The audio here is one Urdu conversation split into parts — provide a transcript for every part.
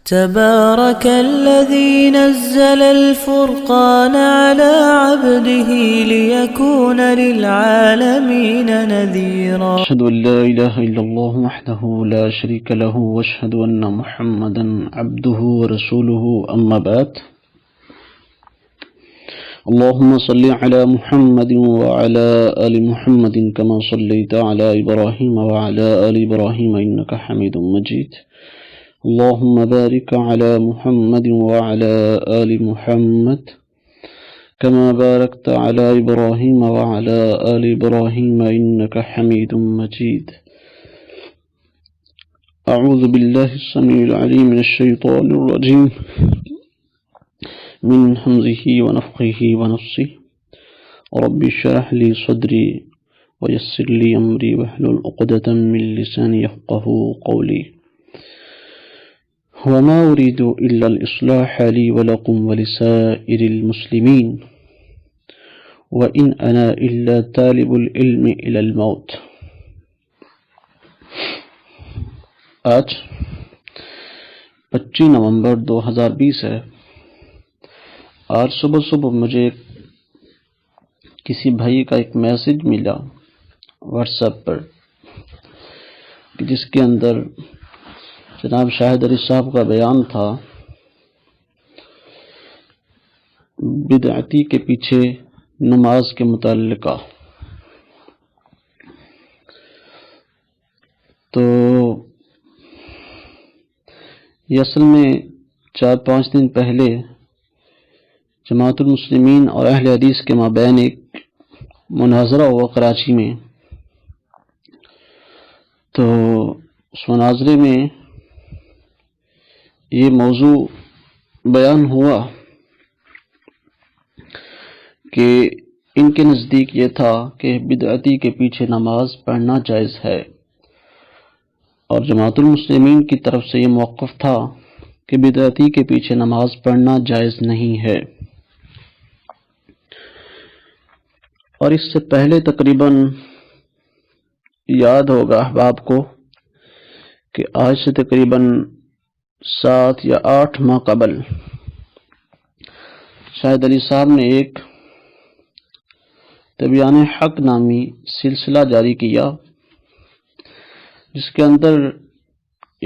تبارك الذي نزل الفرقان على عبده ليكون للعالمين نذيرا. أشهد أن لا إله إلا الله وحده لا شريك له وأشهد أن محمدا عبده ورسوله أما بعد. اللهم صل على محمد وعلى آل محمد كما صليت على إبراهيم وعلى آل إبراهيم إنك حميد مجيد. اللهم بارك على محمد وعلى آل محمد كما باركت على إبراهيم وعلى آل إبراهيم إنك حميد مجيد. أعوذ بالله السميع العليم من الشيطان الرجيم من همزه ونفخه ونفسه. رب اشرح لي صدري ويسر لي أمري واحلل عقدة من لساني يفقهوا قولي. وما أريد إلا الإصلاح لي ولكم ولسائر المسلمين وإن أنا إلا طالب العلم إلى الموت. آج 25 نومبر 2020 ہے. آج صبح مجھے کسی بھائی کا ایک میسج ملا واٹس ایپ پر، جس کے اندر جناب شاہد علی صاحب کا بیان تھا بدعتی کے پیچھے نماز کے متعلقہ. تو یہ اصل میں 4-5 دن پہلے جماعت المسلمین اور اہل حدیث کے مابین ایک مناظرہ ہوا کراچی میں. تو اس مناظرے میں یہ موضوع بیان ہوا کہ ان کے نزدیک یہ تھا کہ بدعتی کے پیچھے نماز پڑھنا جائز ہے، اور جماعت المسلمین کی طرف سے یہ موقف تھا کہ بدعتی کے پیچھے نماز پڑھنا جائز نہیں ہے. اور اس سے پہلے تقریباً یاد ہوگا احباب کو کہ آج سے تقریباً 7 یا 8 ماہ قبل شاہد علی صاحب نے ایک تبیان حق نامی سلسلہ جاری کیا، جس کے اندر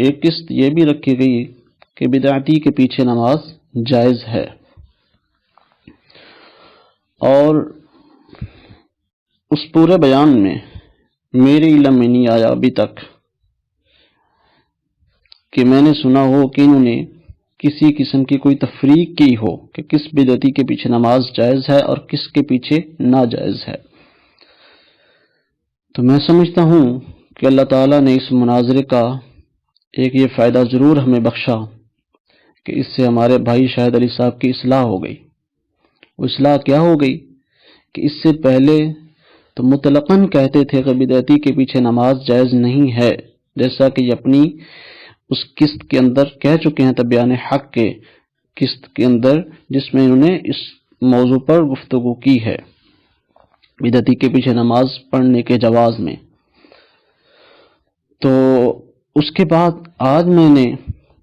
ایک قسط یہ بھی رکھی گئی کہ بدعتی کے پیچھے نماز جائز ہے. اور اس پورے بیان میں میرے علم میں نہیں آیا ابھی تک کہ میں نے سنا ہو کہ انہوں نے کسی قسم کی کوئی تفریق کی ہو کہ کس بدعتی کے پیچھے نماز جائز ہے اور کس کے پیچھے ناجائز ہے. تو میں سمجھتا ہوں کہ اللہ تعالیٰ نے اس مناظرے کا ایک یہ فائدہ ضرور ہمیں بخشا کہ اس سے ہمارے بھائی شاہد علی صاحب کی اصلاح ہو گئی. وہ اصلاح کیا ہو گئی کہ اس سے پہلے تو مطلقاً کہتے تھے کہ بدعتی کے پیچھے نماز جائز نہیں ہے، جیسا کہ یہ اپنی اس قسط کے اندر کہہ چکے ہیں، تبیان حق کے قسط کے اندر، جس میں انہوں نے اس موضوع پر گفتگو کی ہے بدعتی کے پیچھے نماز پڑھنے کے جواز میں. تو اس کے بعد آج میں نے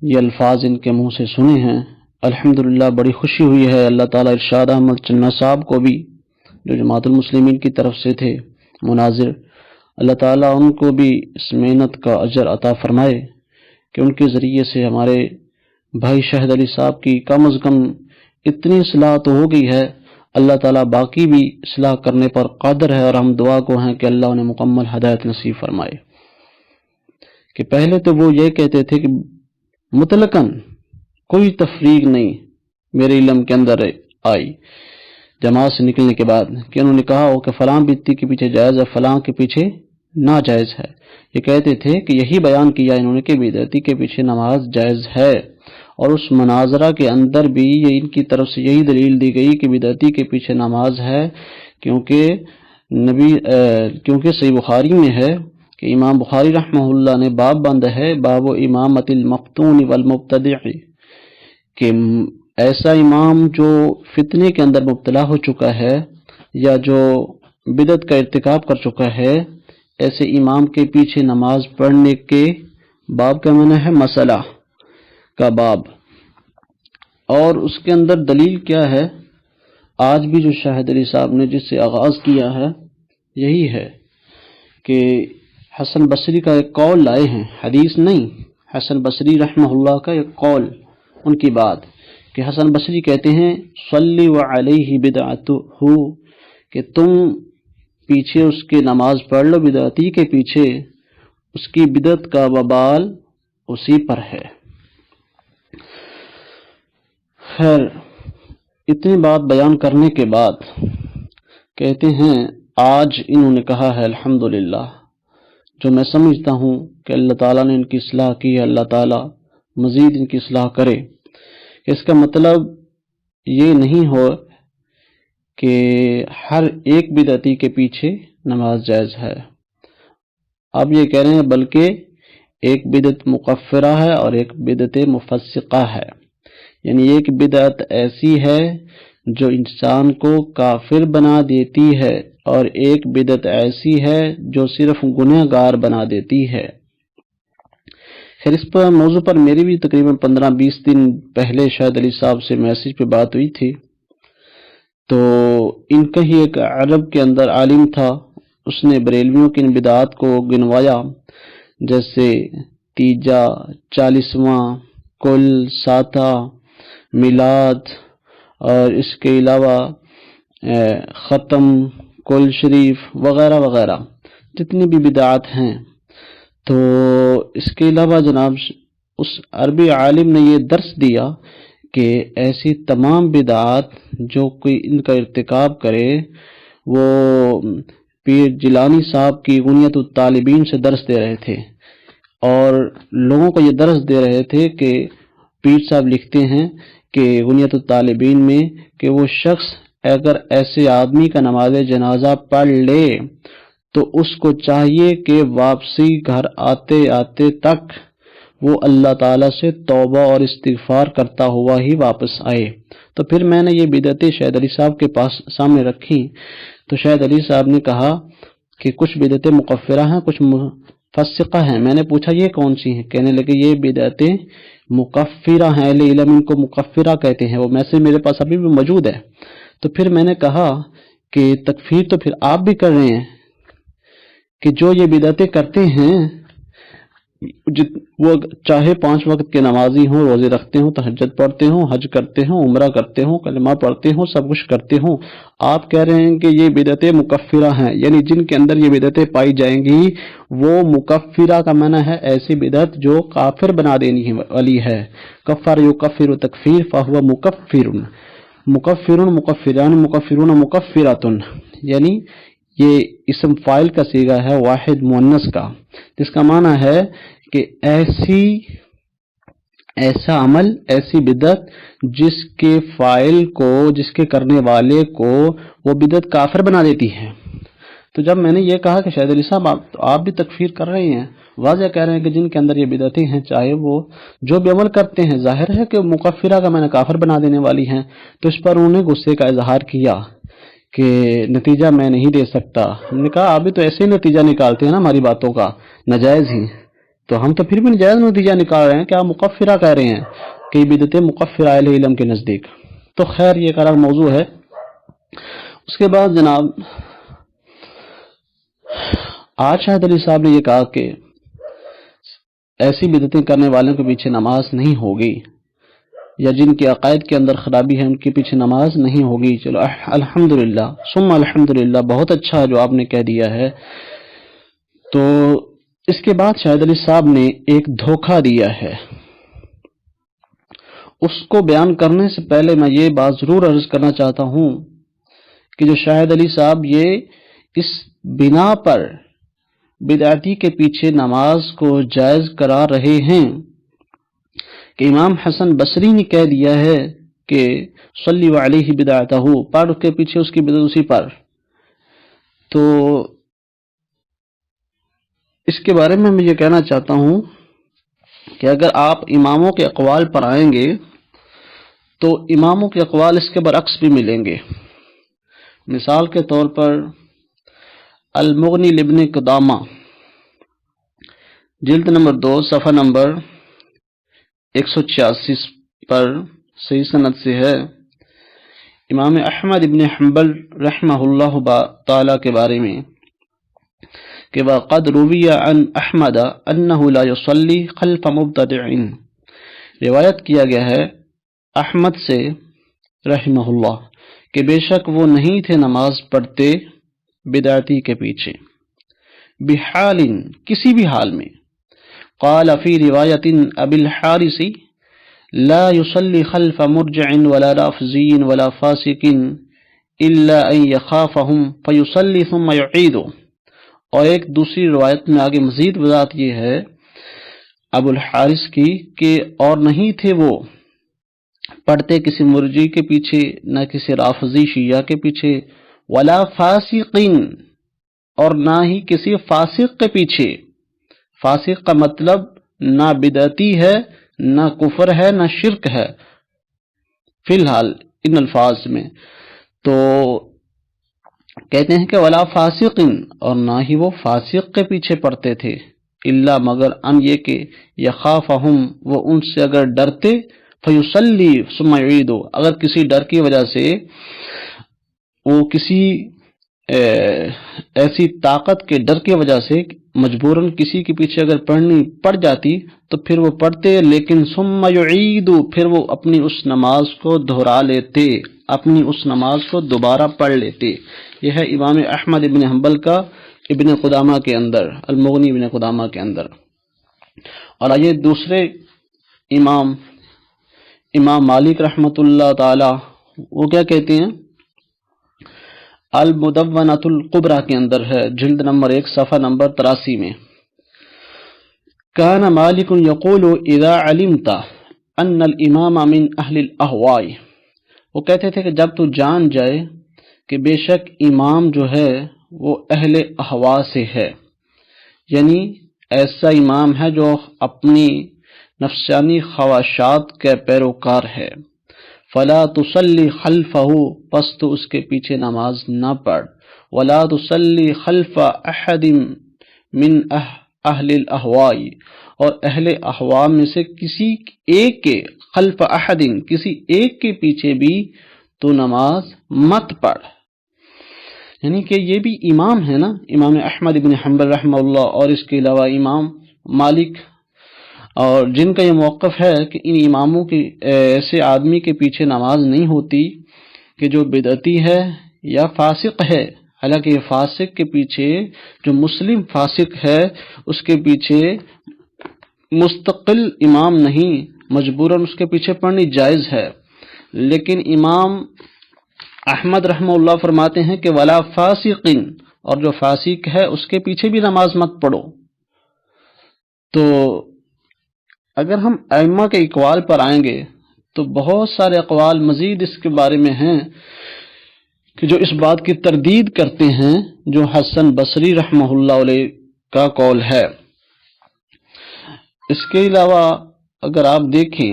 یہ الفاظ ان کے منہ سے سنے ہیں. الحمدللہ بڑی خوشی ہوئی ہے. اللہ تعالیٰ ارشاد احمد چنّا صاحب کو بھی، جو جماعت المسلمین کی طرف سے تھے مناظر، اللہ تعالیٰ ان کو بھی اس محنت کا اجر عطا فرمائے کہ ان کے ذریعے سے ہمارے بھائی شاہد علی صاحب کی کم از کم اتنی اصلاح تو ہو گئی ہے. اللہ تعالیٰ باقی بھی اصلاح کرنے پر قادر ہے، اور ہم دعا کو ہیں کہ اللہ انہیں مکمل ہدایت نصیب فرمائے. کہ پہلے تو وہ یہ کہتے تھے کہ مطلقاً کوئی تفریق نہیں میرے علم کے اندر آئی جماعت سے نکلنے کے بعد کہ انہوں نے کہا ہو کہ فلاں بدعتی کے پیچھے جائز ہے، فلاں کے پیچھے ناجائز ہے. یہ کہتے تھے کہ یہی بیان کیا انہوں نے کہ بدعتی کے پیچھے نماز جائز ہے، اور اس مناظرہ کے اندر بھی یہ ان کی طرف سے یہی دلیل دی گئی کہ بدعتی کے پیچھے نماز ہے، کیونکہ صحیح بخاری میں ہے کہ امام بخاری رحمہ اللہ نے باب باندھا ہے، باب امامت المفتون والمبتدع، کہ ایسا امام جو فتنے کے اندر مبتلا ہو چکا ہے یا جو بدعت کا ارتکاب کر چکا ہے، ایسے امام کے پیچھے نماز پڑھنے کے باب کا معنی ہے مسئلہ، کا باب، اور اس کے اندر دلیل کیا ہے؟ آج بھی جو شاہد علی صاحب نے جس سے آغاز کیا ہے یہی ہے کہ حسن بصری کا ایک قول لائے ہیں، حدیث نہیں، حسن بصری رحمہ اللہ کا ایک قول، ان کی بات کہ حسن بصری کہتے ہیں صلی وعلیہ بدعتہ، کہ تم پیچھے اس کے نماز پڑھ لو بدعتی کے پیچھے، اس کی بدعت کا وبال اسی پر ہے۔ خیر، اتنی بات بیان کرنے کے بعد کہتے ہیں آج انہوں نے کہا ہے الحمدللہ، جو میں سمجھتا ہوں کہ اللہ تعالیٰ نے ان کی اصلاح کی ہے، اللہ تعالیٰ مزید ان کی اصلاح کرے، کہ اس کا مطلب یہ نہیں ہو کہ ہر ایک بدعتی کے پیچھے نماز جائز ہے۔ آپ یہ کہہ رہے ہیں بلکہ ایک بدعت مکفرہ ہے اور ایک بدعت مفسقہ ہے، یعنی ایک بدعت ایسی ہے جو انسان کو کافر بنا دیتی ہے اور ایک بدعت ایسی ہے جو صرف گنہگار بنا دیتی ہے۔ خیر، اس پر موضوع پر میری بھی تقریباً 15-20 دن پہلے شاہد علی صاحب سے میسج پہ بات ہوئی تھی، تو ان کا ہی ایک عرب کے اندر عالم تھا، اس نے بریلویوں کی ان بدعات کو گنوایا، جیسے تیجا، 40واں، کل، ساتھا، میلاد، اور اس کے علاوہ ختم، کل شریف وغیرہ وغیرہ جتنی بھی بدعات ہیں۔ تو اس کے علاوہ جناب اس عربی عالم نے یہ درس دیا کہ ایسی تمام بدعات جو کوئی ان کا ارتکاب کرے، وہ پیر جیلانی صاحب کی غنیت الطالبین سے درس دے رہے تھے، اور لوگوں کو یہ درس دے رہے تھے کہ پیر صاحب لکھتے ہیں کہ غنیت الطالبین میں کہ وہ شخص اگر ایسے آدمی کا نماز جنازہ پڑھ لے تو اس کو چاہیے کہ واپسی گھر آتے آتے تک وہ اللہ تعالیٰ سے توبہ اور استغفار کرتا ہوا ہی واپس آئے۔ تو پھر میں نے یہ بدعتیں شاہد علی صاحب کے پاس سامنے رکھی، تو شاہد علی صاحب نے کہا کہ کچھ بدعتیں مکفرہ ہیں، کچھ مفسقہ ہیں۔ میں نے پوچھا یہ کون سی ہیں؟ کہنے لگے یہ بدعتیں مکفرہ ہیں، اہل علم ان کو مکفرہ کہتے ہیں، وہ میسج میرے پاس ابھی بھی موجود ہے۔ تو پھر میں نے کہا کہ تکفیر تو پھر آپ بھی کر رہے ہیں، کہ جو یہ بدعتیں کرتے ہیں وہ چاہے 5 وقت کے نمازی ہوں، روزے رکھتے ہوں، تہجد پڑھتے ہوں، حج کرتے ہوں، عمرہ کرتے ہوں، کلمہ پڑھتے ہوں، سب کچھ کرتے ہوں، آپ کہہ رہے ہیں کہ یہ بدعتیں مکفرہ ہیں، یعنی جن کے اندر یہ بدعتیں پائی جائیں گی وہ مکفرہ کا معنی ہے ایسی بدعت جو کافر بنا دینی والی ہے۔ کفر یکفر تکفیر فہو مکفر، مکفر مکفران مکفرون مکفراتن، یعنی یہ اسم فاعل کا صیغہ ہے واحد مؤنث کا، جس کا معنی ہے کہ ایسا عمل، ایسی بدعت جس کے فاعل کو، جس کے کرنے والے کو وہ بدعت کافر بنا دیتی ہے۔ تو جب میں نے یہ کہا کہ شاہد علی صاحب آپ بھی تکفیر کر رہے ہیں، واضح کہہ رہے ہیں کہ جن کے اندر یہ بدعتیں ہیں چاہے وہ جو بھی عمل کرتے ہیں ظاہر ہے کہ مکفرہ کا معنی کافر بنا دینے والی ہیں، تو اس پر انہوں نے غصے کا اظہار کیا کہ نتیجہ میں نہیں دے سکتا۔ ہم نے کہا آپ بھی تو ایسے ہی نتیجہ نکالتے ہیں نا ہماری باتوں کا، ناجائز ہی، تو ہم تو پھر بھی ناجائز نتیجہ نکال رہے ہیں کہ آپ مکفرہ کہہ رہے ہیں کہ یہ بدعتیں مکفرہ اہل علم کے نزدیک۔ تو خیر یہ قرار موضوع ہے۔ اس کے بعد جناب آج شاہد علی صاحب نے یہ کہا کہ ایسی بدعتیں کرنے والوں کے پیچھے نماز نہیں ہوگی، یا جن کے عقائد کے اندر خرابی ہے ان کے پیچھے نماز نہیں ہوگی۔ چلو الحمدللہ ثم الحمدللہ، بہت اچھا جو آپ نے کہہ دیا ہے۔ تو اس کے بعد شاہد علی صاحب نے ایک دھوکہ دیا ہے، اس کو بیان کرنے سے پہلے میں یہ بات ضرور عرض کرنا چاہتا ہوں کہ جو شاہد علی صاحب یہ اس بنا پر بدعتی کے پیچھے نماز کو جائز قرار رہے ہیں کہ امام حسن بصری نے کہہ دیا ہے کہ صلی علیہ بدعتہ، پڑھ کے پیچھے اس کی بدعت اسی پر، تو اس کے بارے میں یہ کہنا چاہتا ہوں کہ اگر آپ اماموں کے اقوال پر آئیں گے تو اماموں کے اقوال اس کے برعکس بھی ملیں گے۔ مثال کے طور پر المغنی لابن قدامہ، جلد نمبر 2 صفحہ نمبر 186 پر صحیح سند سے ہے امام احمد ابن حنبل رحمہ اللہ تعالی کے بارے میں کہ وقد روی عن احمد انه لا يصلي خلف مبتدع، روایت کیا گیا ہے احمد سے رحمہ اللہ کہ بے شک وہ نہیں تھے نماز پڑھتے بدعتی کے پیچھے، بحال کسی بھی حال میں، قال فی روایت ابی الحارث لا يصلي خلف مرجع ولا رافضی ولا فاسق الا ان يخافهم فيصلي ثم يعيد، اور ایک دوسری روایت میں آگے مزید وضاحت یہ ہے ابو الحارث کی کہ اور نہیں تھے وہ پڑھتے کسی مرجی کے پیچھے نہ کسی رافضی شیعہ کے پیچھے، ولا فاسقین اور نہ ہی کسی فاسق کے پیچھے، فاسق کا مطلب نہ بدعتی ہے نہ کفر ہے نہ شرک ہے فی الحال ان الفاظ میں، تو کہتے ہیں کہ ولا فاسقین اور نہ ہی وہ فاسق کے پیچھے پڑھتے تھے، الا مگر ان یہ کہ یخافہم وہ ان سے اگر ڈرتے، فیصلی ثم یعید اگر کسی ڈر کی وجہ سے وہ کسی ایسی طاقت کے ڈر کی وجہ سے مجبوراً کسی کے پیچھے اگر پڑھنی پڑ جاتی تو پھر وہ پڑھتے، لیکن ثم یعید پھر وہ اپنی اس نماز کو دہرا لیتے، اپنی اس نماز کو دوبارہ پڑھ لیتے۔ یہ ہے امام احمد ابن حنبل کا ابن قدامہ کے اندر، المغنی ابن قدامہ کے اندر۔ اور آئیے دوسرے امام مالک رحمۃ اللہ تعالی وہ کیا کہتے ہیں، المدونۃ الکبریٰ کے اندر ہے، جلد نمبر 1 صفحہ نمبر 83 میں، کان مالک یقول اذا علمت ان الامام من اہل الاہواء، وہ کہتے تھے کہ جب تو جان جائے کہ بے شک امام جو ہے وہ اہل احوا سے ہے، یعنی ایسا امام ہے جو اپنی نفسانی خواہشات کے پیروکار ہے، فلا تصلی خلفہ پس تو اس کے پیچھے نماز نہ پڑھ، ولا تصلی خلف احد من اہل الاہواء اور اہل احوا میں سے کسی ایک کے، خلف احد کسی ایک کے پیچھے بھی تو نماز مت پڑھ، یعنی کہ یہ بھی امام ہے نا امام احمد ابن حنبل رحمہ اللہ، اور اس کے علاوہ امام مالک، اور جن کا یہ موقف ہے کہ ان اماموں کی ایسے آدمی کے پیچھے نماز نہیں ہوتی کہ جو بدعتی ہے یا فاسق ہے، حالانکہ یہ فاسق کے پیچھے جو مسلم فاسق ہے اس کے پیچھے مستقل امام نہیں، مجبوراً اس کے پیچھے پڑھنی جائز ہے، لیکن امام احمد رحمہ اللہ فرماتے ہیں کہ ولا فاسقین اور جو فاسق ہے اس کے پیچھے بھی نماز مت پڑھو۔ تو اگر ہم ائمہ کے اقوال پر آئیں گے تو بہت سارے اقوال مزید اس کے بارے میں ہیں کہ جو اس بات کی تردید کرتے ہیں جو حسن بصری رحمہ اللہ علیہ کا قول ہے۔ اس کے علاوہ اگر آپ دیکھیں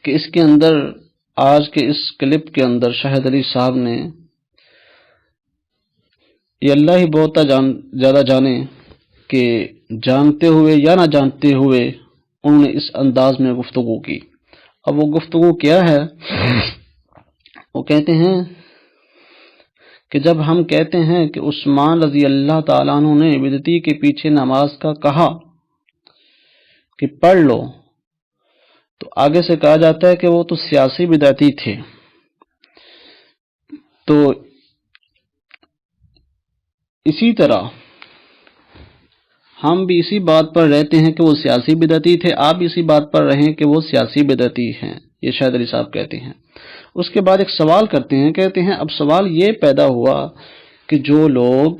کہ اس کے اندر آج کے اس کلپ کے اندر شاہد علی صاحب نے، یہ اللہ ہی بہت زیادہ جانے کہ جانتے ہوئے یا نہ جانتے ہوئے انہوں نے اس انداز میں گفتگو کی۔ اب وہ گفتگو کیا ہے، وہ کہتے ہیں کہ جب ہم کہتے ہیں کہ عثمان رضی اللہ تعالیٰ عنہ نے بدعتی کے پیچھے نماز کا کہا کہ پڑھ لو، تو آگے سے کہا جاتا ہے کہ وہ تو سیاسی بدعتی تھے۔ تو اسی طرح ہم بھی اسی بات پر رہتے ہیں کہ وہ سیاسی بدعتی تھے، آپ اسی بات پر رہیں کہ وہ سیاسی بدعتی ہیں، یہ شاہد علی صاحب کہتے ہیں۔ اس کے بعد ایک سوال کرتے ہیں، کہتے ہیں اب سوال یہ پیدا ہوا کہ جو لوگ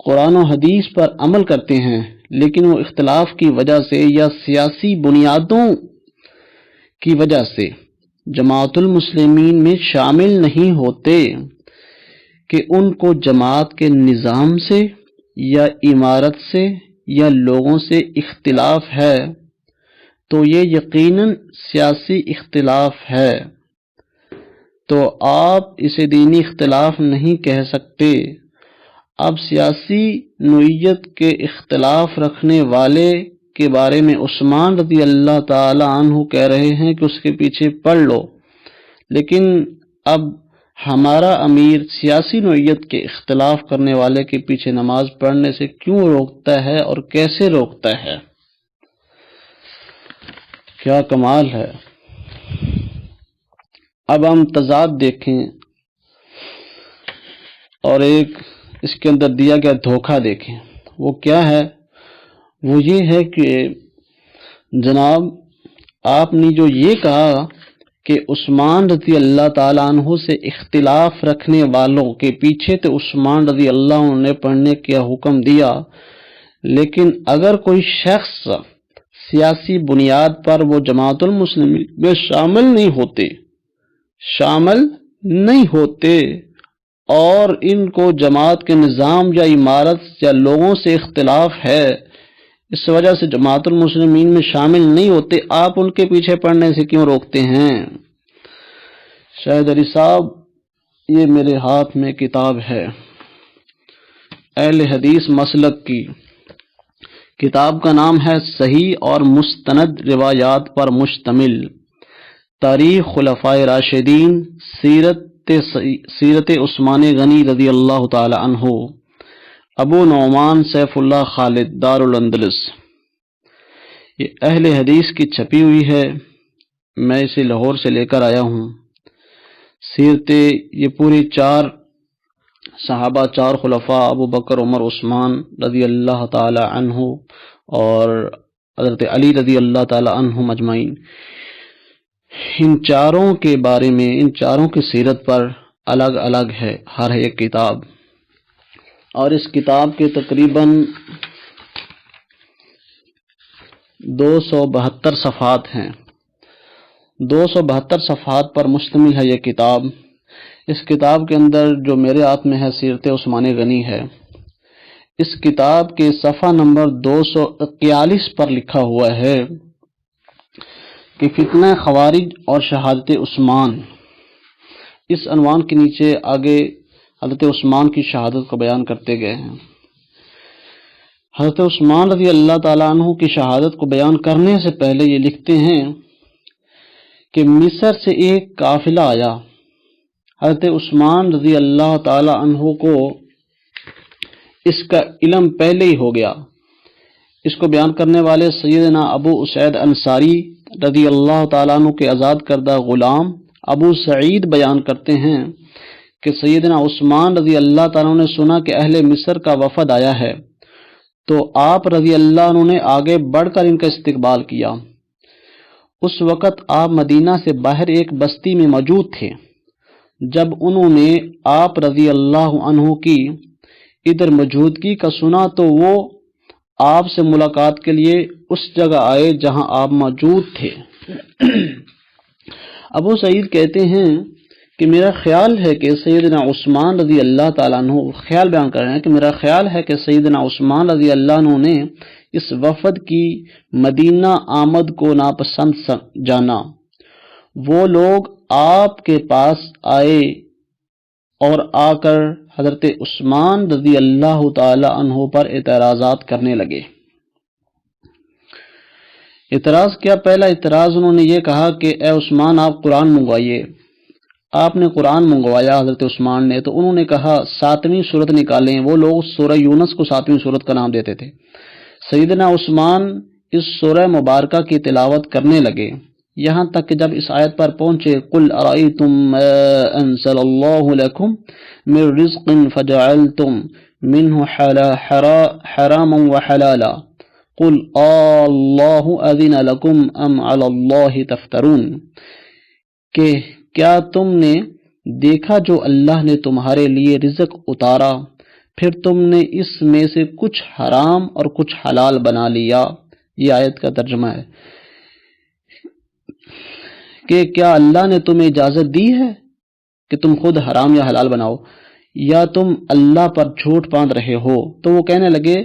قرآن و حدیث پر عمل کرتے ہیں لیکن وہ اختلاف کی وجہ سے یا سیاسی بنیادوں کی وجہ سے جماعت المسلمین میں شامل نہیں ہوتے، کہ ان کو جماعت کے نظام سے یا عمارت سے یا لوگوں سے اختلاف ہے، تو یہ یقیناً سیاسی اختلاف ہے، تو آپ اسے دینی اختلاف نہیں کہہ سکتے۔ اب سیاسی نوعیت کے اختلاف رکھنے والے کے بارے میں عثمان رضی اللہ تعالی عنہ کہہ رہے ہیں کہ اس کے پیچھے پڑھ لو، لیکن اب ہمارا امیر سیاسی نوعیت کے اختلاف کرنے والے کے پیچھے نماز پڑھنے سے کیوں روکتا ہے اور کیسے روکتا ہے؟ کیا کمال ہے! اب ہم تضاد دیکھیں اور ایک اس کے اندر دیا گیا دھوکہ دیکھیں۔ وہ کیا ہے؟ وہ یہ ہے کہ جناب آپ نے جو یہ کہا کہ عثمان رضی اللہ تعالیٰ عنہ سے اختلاف رکھنے والوں کے پیچھے تو عثمان رضی اللہ عنہ نے پڑھنے کا حکم دیا، لیکن اگر کوئی شخص سیاسی بنیاد پر وہ جماعت المسلمین میں شامل نہیں ہوتے اور ان کو جماعت کے نظام یا عمارت یا لوگوں سے اختلاف ہے، اس وجہ سے جماعت المسلمین میں شامل نہیں ہوتے، آپ ان کے پیچھے پڑھنے سے کیوں روکتے ہیں؟ شاہد علی صاحب، یہ میرے ہاتھ میں کتاب ہے اہل حدیث مسلک کی، کتاب کا نام ہے صحیح اور مستند روایات پر مشتمل تاریخ خلفائے راشدین، سیرت عثمان غنی رضی اللہ تعالی عنہ، ابو نعمان سیف اللہ خالد، دار الاندلس۔ یہ اہل حدیث کی چھپی ہوئی ہے، میں اسے لاہور سے لے کر آیا ہوں۔ سیرتیں یہ پوری 4 صحابہ، 4 خلفاء ابو بکر عمر عثمان رضی اللہ تعالی عنہ اور حضرت علی رضی اللہ تعالی عنہ مجمعین، ان چاروں کے بارے میں، ان چاروں کی سیرت پر الگ الگ ہے ہر ایک کتاب، اور اس کتاب کے تقریباً 272 صفحات ہیں، 272 صفحات پر مشتمل ہے یہ کتاب۔ اس کتاب کے اندر جو میرے ہاتھ میں ہے سیرت عثمان غنی ہے، اس کتاب کے صفحہ نمبر 241 پر لکھا ہوا ہے کہ فتنہ خوارج اور شہادت عثمان، اس عنوان کے نیچے آگے حضرت عثمان کی شہادت کو بیان کرتے گئے ہیں۔ حضرت عثمان رضی اللہ تعالیٰ عنہ کی شہادت کو بیان کرنے سے پہلے یہ لکھتے ہیں کہ مصر سے ایک قافلہ آیا، حضرت عثمان رضی اللہ تعالیٰ عنہ کو اس کا علم پہلے ہی ہو گیا۔ اس کو بیان کرنے والے سیدنا ابو اسید انصاری رضی اللہ تعالیٰ عنہ کے آزاد کردہ غلام ابو سعید بیان کرتے ہیں کہ سیدنا عثمان رضی اللہ تعالیٰ عنہ نے سنا کہ اہل مصر کا وفد آیا ہے، تو آپ رضی اللہ عنہ نے آگے بڑھ کر ان کا استقبال کیا۔ اس وقت آپ مدینہ سے باہر ایک بستی میں موجود تھے۔ جب انہوں نے آپ رضی اللہ عنہ کی ادھر موجودگی کا سنا تو وہ آپ سے ملاقات کے لیے اس جگہ آئے جہاں آپ موجود تھے۔ ابو سعید کہتے ہیں کہ میرا خیال ہے کہ سیدنا عثمان رضی اللہ تعالیٰ عنہ، خیال بیان کر رہے ہیں کہ میرا خیال ہے کہ سیدنا عثمان رضی اللہ عنہ نے اس وفد کی مدینہ آمد کو ناپسند جانا۔ وہ لوگ آپ کے پاس آئے اور آ کر حضرت عثمان رضی اللہ تعالی عنہ پر اعتراضات کرنے لگے۔ اعتراض کیا؟ پہلا اعتراض انہوں نے یہ کہا کہ اے عثمان، آپ قرآن منگوائیے۔ آپ نے قرآن منگوایا حضرت عثمان نے، تو انہوں نے کہا 7ویں سورت نکالیں۔ وہ لوگ سورہ یونس کو 7ویں سورت کا نام دیتے تھے۔ سیدنا عثمان اس سورہ مبارکہ کی تلاوت کرنے لگے، یہاں تک کہ جب اس آیت پر پہنچے قل ارأیتم ما انزل اللہ لکم من رزق فجعلتم منہ حراما وحلالا قل اللہ اذن لکم ام علی اللہ تفترون، کہ کیا تم نے دیکھا جو اللہ نے تمہارے لیے رزق اتارا، پھر تم نے اس میں سے کچھ حرام اور کچھ حلال بنا لیا۔ یہ آیت کا ترجمہ ہے کہ کیا اللہ نے تمہیں اجازت دی ہے کہ تم خود حرام یا حلال بناؤ، یا تم اللہ پر جھوٹ باندھ رہے ہو؟ تو وہ کہنے لگے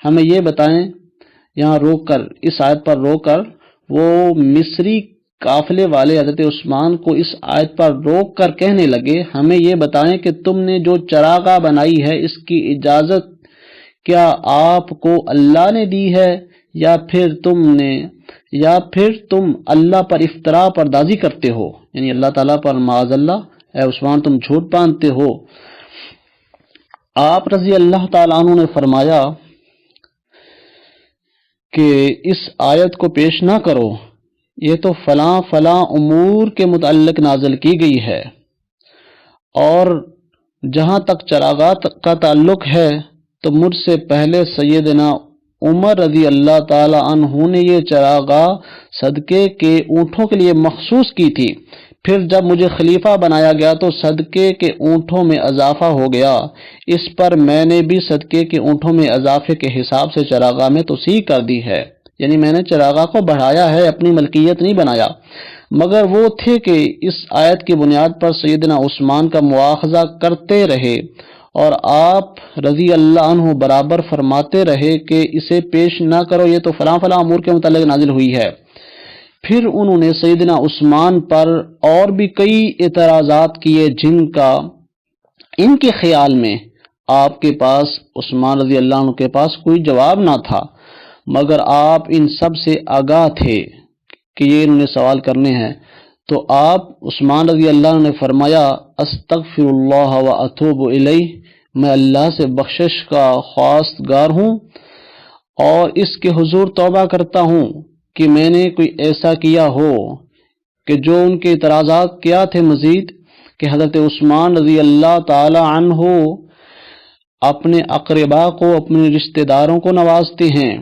ہمیں یہ بتائیں، یہاں روک کر، اس آیت پر روک کر وہ مصری قافلے والے حضرت عثمان کو اس آیت پر روک کر کہنے لگے، ہمیں یہ بتائیں کہ تم نے جو چراگاہ بنائی ہے اس کی اجازت کیا آپ کو اللہ نے دی ہے یا پھر تم اللہ پر افتراء پردازی کرتے ہو، یعنی اللہ تعالیٰ پر معاذ اللہ اے عثمان تم جھوٹ باندھتے ہو۔ آپ رضی اللہ تعالیٰ عنہ نے فرمایا کہ اس آیت کو پیش نہ کرو، یہ تو فلاں فلاں امور کے متعلق نازل کی گئی ہے، اور جہاں تک چراغاہ کا تعلق ہے تو مجھ سے پہلے سیدنا عمر رضی اللہ تعالی عنہ نے یہ چراغاہ صدقے کے اونٹوں کے لیے مخصوص کی تھی، پھر جب مجھے خلیفہ بنایا گیا تو صدقے کے اونٹوں میں اضافہ ہو گیا، اس پر میں نے بھی صدقے کے اونٹوں میں اضافے کے حساب سے چراغاہ میں توسیع کر دی ہے، یعنی میں نے چراغاہ کو بڑھایا ہے، اپنی ملکیت نہیں بنایا۔ مگر وہ تھے کہ اس آیت کی بنیاد پر سیدنا عثمان کا مواخذہ کرتے رہے اور آپ رضی اللہ عنہ برابر فرماتے رہے کہ اسے پیش نہ کرو، یہ تو فلاں فلاں امور کے متعلق نازل ہوئی ہے۔ پھر انہوں نے سیدنا عثمان پر اور بھی کئی اعتراضات کیے جن کا ان کے خیال میں آپ کے پاس، عثمان رضی اللہ عنہ کے پاس کوئی جواب نہ تھا، مگر آپ ان سب سے آگاہ تھے کہ یہ انہوں نے سوال کرنے ہیں۔ تو آپ عثمان رضی اللہ عنہ نے فرمایا استغفر اللہ و اتوب الیہ، میں اللہ سے بخشش کا خواستگار ہوں اور اس کے حضور توبہ کرتا ہوں کہ میں نے کوئی ایسا کیا ہو کہ جو ان کے اعتراضات کیا تھے مزید کہ حضرت عثمان رضی اللہ تعالی عنہ اپنے اقربا کو، اپنے رشتہ داروں کو نوازتے ہیں،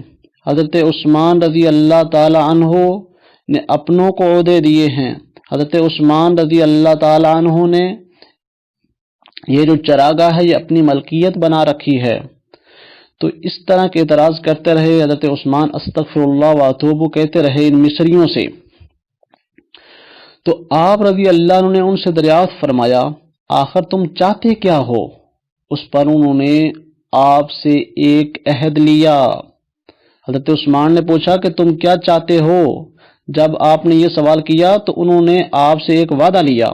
حضرت عثمان رضی اللہ تعالی عنہ نے اپنوں کو عہدے دیے ہیں، حضرت عثمان رضی اللہ تعالی عنہ نے یہ جو چراگاہ ہے یہ اپنی ملکیت بنا رکھی ہے۔ تو اس طرح کے اعتراض کرتے رہے حضرت عثمان استغفر اللہ و اتوب کہتے رہے ان مصریوں سے۔ تو آپ رضی اللہ عنہ نے ان سے دریافت فرمایا آخر تم چاہتے کیا ہو؟ اس پر انہوں نے آپ سے ایک عہد لیا۔ حضرت عثمان نے پوچھا کہ تم کیا چاہتے ہو؟ جب آپ نے یہ سوال کیا تو انہوں نے آپ سے ایک وعدہ لیا۔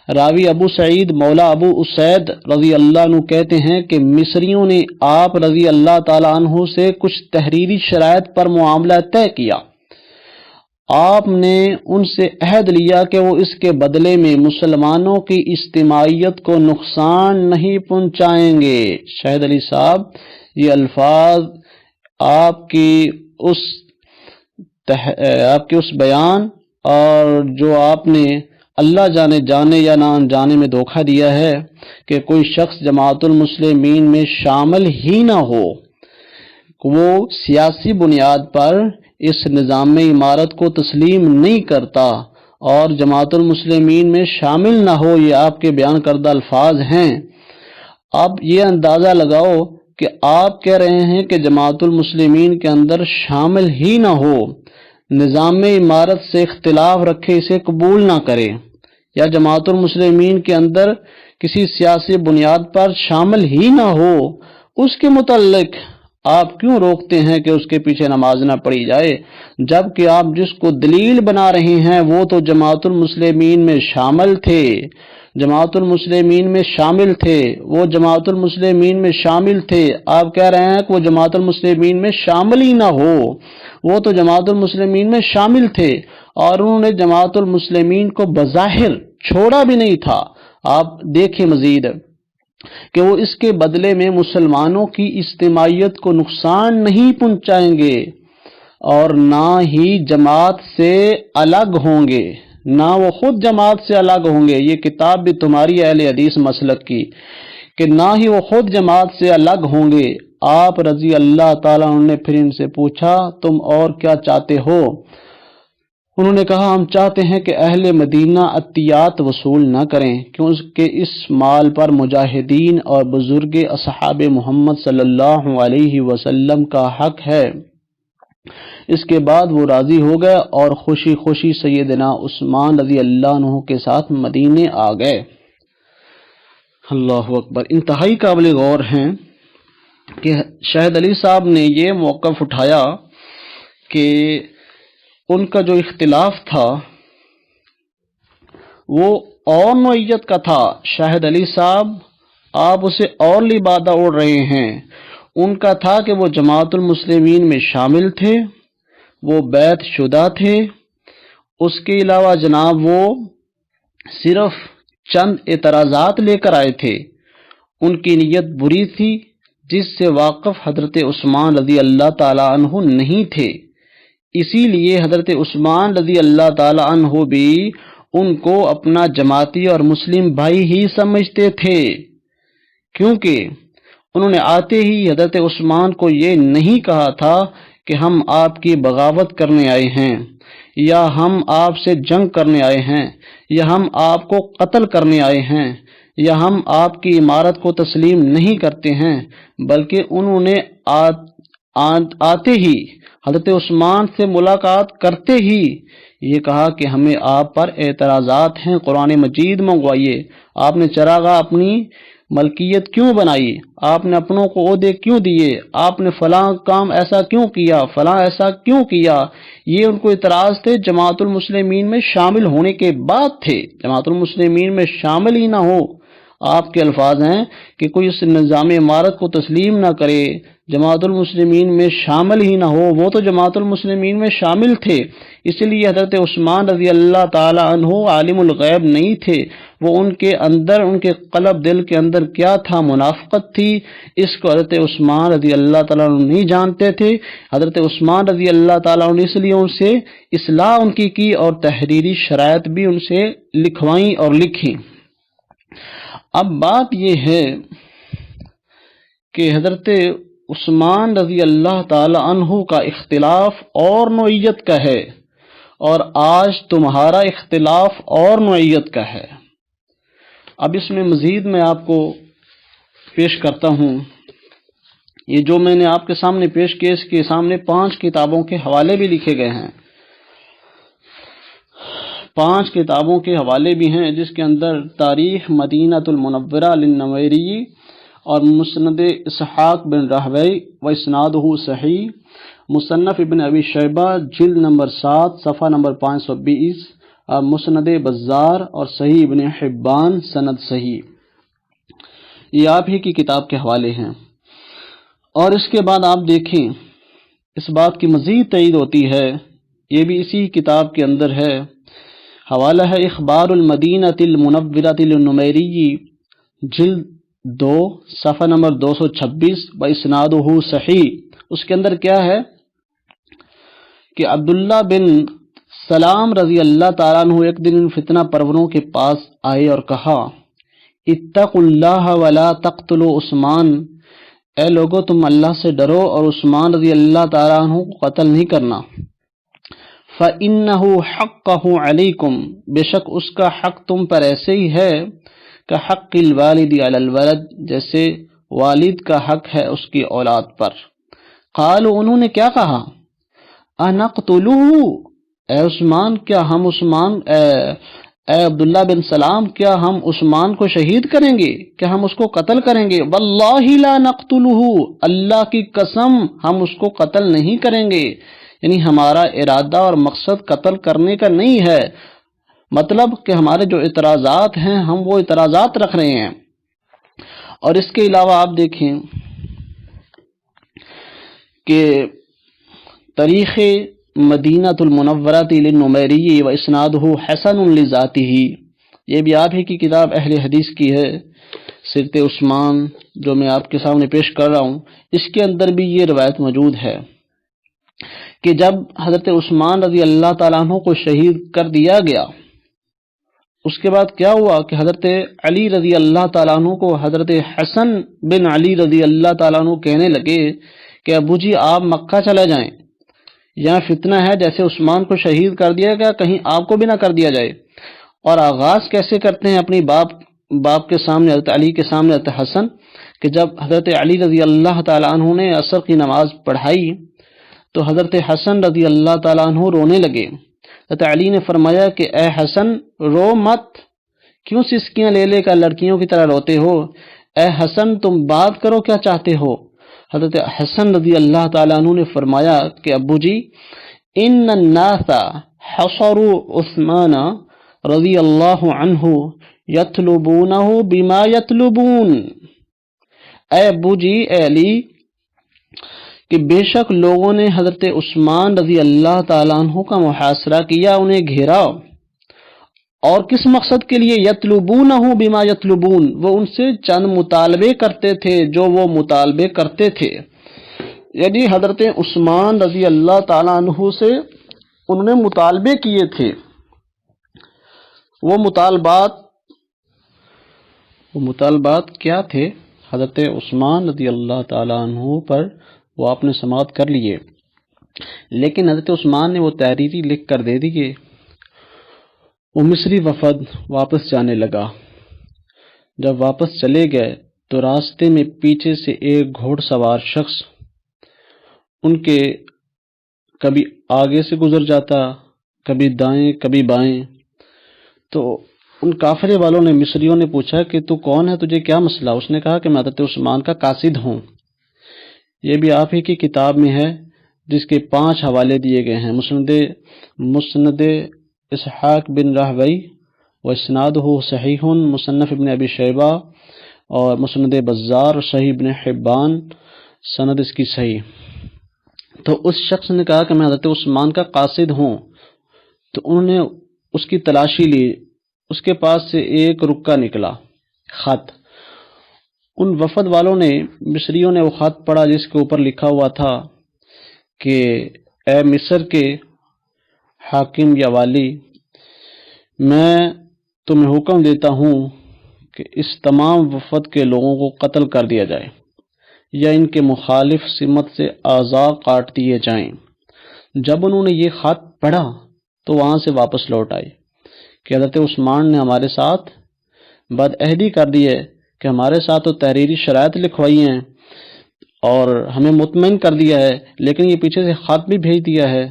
راوی ابو سعید مولا ابو اسید رضی اللہ عنہ کہتے ہیں کہ مصریوں نے آپ رضی اللہ تعالی عنہ سے کچھ تحریری شرائط پر معاملہ طے کیا۔ آپ نے ان سے عہد لیا کہ وہ اس کے بدلے میں مسلمانوں کی اجتماعیت کو نقصان نہیں پہنچائیں گے۔ شاہد علی صاحب یہ الفاظ آپ کی اس بیان اور جو آپ نے اللہ جانے یا نہ جانے میں دھوکہ دیا ہے کہ کوئی شخص جماعت المسلمین میں شامل ہی نہ ہو، وہ سیاسی بنیاد پر اس نظام عمارت کو تسلیم نہیں کرتا اور جماعت المسلمین میں شامل نہ ہو، یہ آپ کے بیان کردہ الفاظ ہیں۔ اب یہ اندازہ لگاؤ کہ آپ کہہ رہے ہیں کہ جماعت المسلمین کے اندر شامل ہی نہ ہو، نظام عمارت سے اختلاف رکھے، اسے قبول نہ کرے، یا جماعت المسلمین کے اندر کسی سیاسی بنیاد پر شامل ہی نہ ہو، اس کے متعلق آپ کیوں روکتے ہیں کہ اس کے پیچھے نماز نہ پڑھی جائے، جبکہ آپ جس کو دلیل بنا رہے ہیں وہ تو جماعت المسلمین میں شامل تھے، جماعت المسلمین میں شامل تھے، وہ جماعت المسلمین میں شامل تھے۔ آپ کہہ رہے ہیں کہ وہ جماعت المسلمین میں شامل ہی نہ ہو، وہ تو جماعت المسلمین میں شامل تھے اور انہوں نے جماعت المسلمین کو بظاہر چھوڑا بھی نہیں تھا۔ آپ دیکھیں مزید کہ وہ اس کے بدلے میں مسلمانوں کی اجتماعیت کو نقصان نہیں پہنچائیں گے اور نہ ہی جماعت سے الگ ہوں گے، نہ وہ خود جماعت سے الگ ہوں گے۔ یہ کتاب بھی تمہاری اہل حدیث مسلک کی کہ نہ ہی وہ خود جماعت سے الگ ہوں گے۔ آپ رضی اللہ تعالیٰ عنہ نے پھر ان سے پوچھا تم اور کیا چاہتے ہو؟ انہوں نے کہا ہم چاہتے ہیں کہ اہل مدینہ عطیات وصول نہ کریں کیونکہ اس مال پر مجاہدین اور بزرگ اصحاب محمد صلی اللہ علیہ وسلم کا حق ہے۔ اس کے بعد وہ راضی ہو گئے اور خوشی خوشی سیدنا عثمان رضی اللہ عنہ کے ساتھ مدینے آ گئے۔ اللہ اکبر۔ انتہائی قابل غور ہیں کہ شاہد علی صاحب نے یہ موقف اٹھایا کہ ان کا جو اختلاف تھا وہ اور نوعیت کا تھا۔ شاہد علی صاحب آپ اسے اور لبادہ اوڑھ رہے ہیں۔ ان کا تھا کہ وہ جماعت المسلمین میں شامل تھے، وہ بیعت شدہ تھے۔ اس کے علاوہ جناب وہ صرف چند اعتراضات لے کر آئے تھے۔ ان کی نیت بری تھی جس سے واقف حضرت عثمان رضی اللہ تعالیٰ عنہ نہیں تھے، اسی لیے حضرت عثمان رضی اللہ تعالیٰ عنہ بھی ان کو اپنا جماعتی اور مسلم بھائی ہی سمجھتے تھے، کیونکہ انہوں نے آتے ہی حضرت عثمان کو یہ نہیں کہا تھا کہ ہم آپ کی بغاوت کرنے آئے ہیں، یا ہم آپ سے جنگ کرنے آئے ہیں، یا ہم آپ کو قتل کرنے آئے ہیں، یا ہم آپ کی عمارت کو تسلیم نہیں کرتے ہیں، بلکہ انہوں نے آتے ہی حضرت عثمان سے ملاقات کرتے ہی یہ کہا کہ ہمیں آپ پر اعتراضات ہیں، قرآن مجید منگوائیے، آپ نے چراغاہ اپنی ملکیت کیوں بنائی، آپ نے اپنوں کو عہدے کیوں دیے، آپ نے فلاں کام ایسا کیوں کیا، فلاں ایسا کیوں کیا، یہ ان کو اعتراض تھے۔ جماعت المسلمین میں شامل ہونے کے بعد تھے، جماعت المسلمین میں شامل ہی نہ ہو، آپ کے الفاظ ہیں کہ کوئی اس نظام عمارت کو تسلیم نہ کرے، جماعت المسلمین میں شامل ہی نہ ہو، وہ تو جماعت المسلمین میں شامل تھے۔ اس لیے حضرت عثمان رضی اللہ تعالی عنہ عالم الغیب نہیں تھے، وہ ان کے اندر، ان کے قلب دل کے اندر کیا تھا، منافقت تھی، اس کو حضرت عثمان رضی اللہ تعالیٰ عنہ نہیں جانتے تھے۔ حضرت عثمان رضی اللہ تعالیٰ عنہ اس لیے ان سے اصلاح ان کی اور تحریری شرائط بھی ان سے لکھوائیں اور لکھی۔ اب بات یہ ہے کہ حضرت عثمان رضی اللہ تعالی عنہ کا اختلاف اور نوعیت کا ہے، اور آج تمہارا اختلاف اور نوعیت کا ہے۔ اب اس میں مزید میں آپ کو پیش کرتا ہوں، یہ جو میں نے آپ کے سامنے پیش کیا، اس کے سامنے 5 کتابوں کے حوالے بھی لکھے گئے ہیں، 5 کتابوں کے حوالے بھی ہیں، جس کے اندر تاریخ مدینہ المنورہ للنویری اور مسند اسحاق بن راہوی و اسنادہ صحیح، مصنف ابن ابی شیبہ جلد نمبر 7 صفحہ نمبر 520، اور مسند بزار اور صحیح ابن حبان سند صحیح، یہ آپ ہی کی کتاب کے حوالے ہیں۔ اور اس کے بعد آپ دیکھیں، اس بات کی مزید تائید ہوتی ہے، یہ بھی اسی کتاب کے اندر ہے، حوالہ ہے اخبار المدینہ المنورہ للنمیری جلد 2 صفحہ نمبر 226 و اسنادہ صحیح۔ اس کے اندر کیا ہے کہ عبداللہ بن سلام رضی اللہ تعالیٰ عنہ ایک دن ان فتنہ پروروں کے پاس آئے اور کہا، اتقوا اللہ ولا تقتلوا عثمان، اے لوگو تم اللہ سے ڈرو اور عثمان رضی اللہ تعالیٰ عنہ کو قتل نہیں کرنا، فَإِنَّهُ حَقَّهُ عَلَيْكُمْ، بے شک اس کا حق تم پر ایسے ہی ہے کہ حق الوالد علی الولد، جیسے والد کا حق ہے اس کی اولاد پر۔ قالوا، انہوں نے کیا کہا، اَنَقْتُلُهُ، اے عثمان کیا ہم عثمان اے عبداللہ بن سلام کیا ہم عثمان کو شہید کریں گے، کیا ہم اس کو قتل کریں گے؟ واللہ لا نقتلہ، اللہ کی قسم ہم اس کو قتل نہیں کریں گے، یعنی ہمارا ارادہ اور مقصد قتل کرنے کا نہیں ہے، مطلب کہ ہمارے جو اعتراضات ہیں ہم وہ اعتراضات رکھ رہے ہیں۔ اور اس کے علاوہ آپ دیکھیں کہ تاریخ مدینہ المنورہ للنمیری و اسنادہ حسن لذاتہ، یہ بھی آپ ہی کی کتاب اہل حدیث کی ہے، سیرت عثمان جو میں آپ کے سامنے پیش کر رہا ہوں، اس کے اندر بھی یہ روایت موجود ہے کہ جب حضرت عثمان رضی اللہ تعالیٰ عنہ کو شہید کر دیا گیا، اس کے بعد کیا ہوا کہ حضرت علی رضی اللہ تعالیٰ عنہ کو حضرت حسن بن علی رضی اللہ تعالیٰ عنہ کہنے لگے کہ ابو جی آپ مکہ چلے جائیں، یہاں فتنہ ہے، جیسے عثمان کو شہید کر دیا گیا کہیں آپ کو بھی نہ کر دیا جائے۔ اور آغاز کیسے کرتے ہیں اپنی باپ کے سامنے، حضرت علی کے سامنے حضرت حسن، کہ جب حضرت علی رضی اللہ تعالیٰ عنہ نے عصر کی نماز پڑھائی تو حضرت حسن رضی اللہ تعالیٰ عنہ رونے لگے۔ حضرت علی نے فرمایا کہ اے حسن رو مت، کیوں سسکیاں لے لے کر لڑکیوں کی طرح روتے ہو، اے حسن تم بات کرو کیا چاہتے ہو۔ حضرت حسن رضی اللہ تعالیٰ عنہ نے فرمایا کہ ابو جی ان الناس حصروا عثمان رضی اللہ عنہ یطلبونہ بما یطلبون، اے ابو جی، اے علی، کہ بے شک لوگوں نے حضرت عثمان رضی اللہ تعالیٰ عنہ کا محاصرہ کیا، انہیں گھیرا، اور کس مقصد کے لیے؟ یطلبونہ بما یطلبون، وہ ان سے چند مطالبے کرتے تھے جو وہ مطالبے کرتے تھے، یعنی حضرت عثمان رضی اللہ تعالیٰ عنہ سے انہوں نے مطالبے کیے تھے۔ وہ مطالبات کیا تھے؟ حضرت عثمان رضی اللہ تعالیٰ عنہ پر وہ آپ نے سماعت کر لیے، لیکن حضرت عثمان نے وہ تحریری لکھ کر دے دیے۔ وہ مصری وفد واپس جانے لگا۔ جب واپس چلے گئے تو راستے میں پیچھے سے ایک گھوڑ سوار شخص ان کے کبھی آگے سے گزر جاتا، کبھی دائیں کبھی بائیں۔ تو ان کافرے والوں نے، مصریوں نے پوچھا کہ تو کون ہے، تجھے کیا مسئلہ؟ اس نے کہا کہ میں حضرت عثمان کا قاصد ہوں۔ یہ بھی آپ ہی کی کتاب میں ہے جس کے 5 حوالے دیے گئے ہیں، مسند اسحاق بن راہوی و اسنادہ صحیح، مصنف ابن ابی شیبہ اور مسند بزار، صحیح ابن حبان، سند اس کی صحیح۔ تو اس شخص نے کہا کہ میں حضرت عثمان کا قاصد ہوں۔ تو انہوں نے اس کی تلاشی لی، اس کے پاس سے ایک رکا نکلا، خط۔ ان وفد والوں نے، مصریوں نے وہ خط پڑھا جس کے اوپر لکھا ہوا تھا کہ اے مصر کے حاکم یا والی، میں تمہیں حکم دیتا ہوں کہ اس تمام وفد کے لوگوں کو قتل کر دیا جائے یا ان کے مخالف سمت سے اعضاء کاٹ دیے جائیں۔ جب انہوں نے یہ خط پڑھا تو وہاں سے واپس لوٹ آئے کہ حضرت عثمان نے ہمارے ساتھ بد عہدی کر دی ہے، کہ ہمارے ساتھ تو تحریری شرائط لکھوائی ہیں اور ہمیں مطمئن کر دیا ہے، لیکن یہ پیچھے سے خط بھی بھیج دیا ہے۔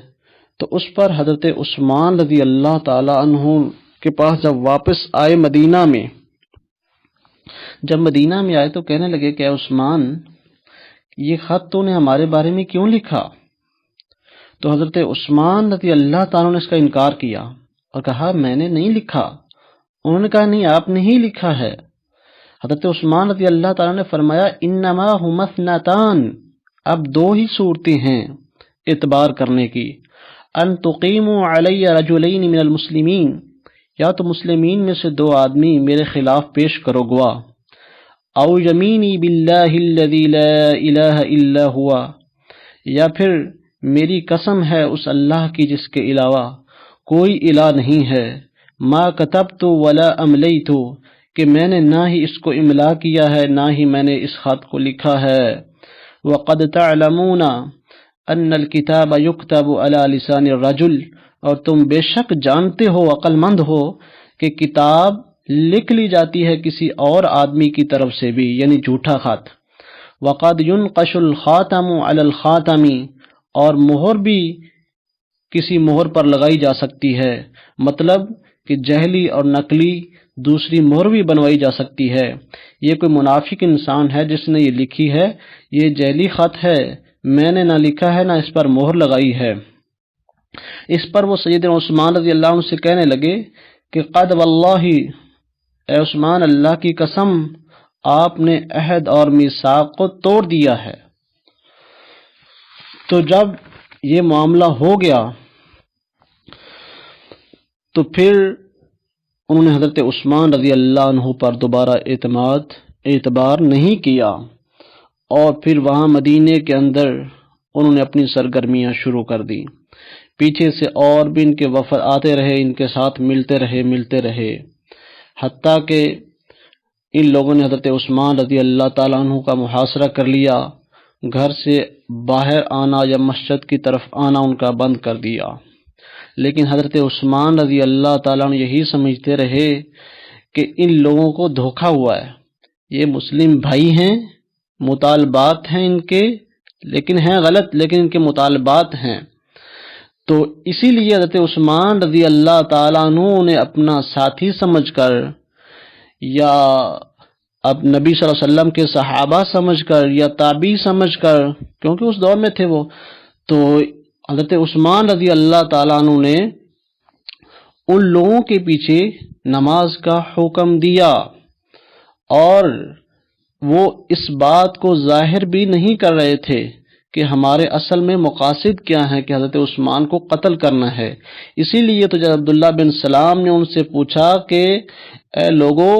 تو اس پر حضرت عثمان رضی اللہ تعالی عنہ کے پاس جب واپس آئے مدینہ میں، جب مدینہ میں آئے تو کہنے لگے کہ اے عثمان، یہ خط تو نے ہمارے بارے میں کیوں لکھا؟ تو حضرت عثمان رضی اللہ تعالیٰ نے اس کا انکار کیا اور کہا میں نے نہیں لکھا۔ انہوں نے کہا نہیں، آپ نے ہی لکھا ہے۔ حضرت عثمان رضی اللہ تعالیٰ نے فرمایا انما ہما اثنتان، اب 2 ہی صورتیں ہیں اعتبار کرنے کی، ان تقیموا علی رجلین من المسلمین، یا تو مسلمین میں سے 2 آدمی میرے خلاف پیش کرو گواہ، او یمینی باللہ الذی لا الہ الا ہوا، یا پھر میری قسم ہے اس اللہ کی جس کے علاوہ کوئی الہ نہیں ہے، ما کتبت ولا املیت، کہ میں نے نہ ہی اس کو املا کیا ہے نہ ہی میں نے اس خط کو لکھا ہے، وقد تعلمون ان الکتاب یکتب علی لسان الرجل، اور تم بے شک جانتے ہو، عقل مند ہو، کہ کتاب لکھ لی جاتی ہے کسی اور آدمی کی طرف سے بھی، یعنی جھوٹا خط، وقد ينقش الخاتم علی الخاتم، اور مہر بھی کسی مہر پر لگائی جا سکتی ہے، مطلب کہ جعلی اور نقلی دوسری مہر بھی بنوائی جا سکتی ہے۔ یہ کوئی منافق انسان ہے جس نے یہ لکھی ہے، یہ جعلی خط ہے، میں نے نہ لکھا ہے نہ اس پر مہر لگائی ہے۔ اس پر وہ سیدنا عثمان رضی اللہ عنہ سے کہنے لگے کہ قد واللہ، اے عثمان اللہ کی قسم، آپ نے عہد اور میثاق کو توڑ دیا ہے۔ تو جب یہ معاملہ ہو گیا تو پھر انہوں نے حضرت عثمان رضی اللہ عنہ پر دوبارہ اعتبار نہیں کیا، اور پھر وہاں مدینے کے اندر انہوں نے اپنی سرگرمیاں شروع کر دی۔ پیچھے سے اور بھی ان کے وفد آتے رہے، ان کے ساتھ ملتے رہے، حتیٰ کہ ان لوگوں نے حضرت عثمان رضی اللہ تعالیٰ عنہ کا محاصرہ کر لیا، گھر سے باہر آنا یا مسجد کی طرف آنا ان کا بند کر دیا۔ لیکن حضرت عثمان رضی اللہ تعالیٰ عنہ یہی سمجھتے رہے کہ ان لوگوں کو دھوکا ہوا ہے، یہ مسلم بھائی ہیں، مطالبات ہیں ان کے، لیکن ہیں غلط، لیکن ان کے مطالبات ہیں۔ تو اسی لیے حضرت عثمان رضی اللہ تعالیٰ عنہ نے اپنا ساتھی سمجھ کر یا اب نبی صلی اللہ علیہ وسلم کے صحابہ سمجھ کر یا تابعی سمجھ کر، کیونکہ اس دور میں تھے وہ، تو حضرت عثمان رضی اللہ تعالیٰ عنہ نے ان لوگوں کے پیچھے نماز کا حکم دیا، اور وہ اس بات کو ظاہر بھی نہیں کر رہے تھے کہ ہمارے اصل میں مقاصد کیا ہیں کہ حضرت عثمان کو قتل کرنا ہے۔ اسی لیے تو جب عبداللہ بن سلام نے ان سے پوچھا کہ اے لوگو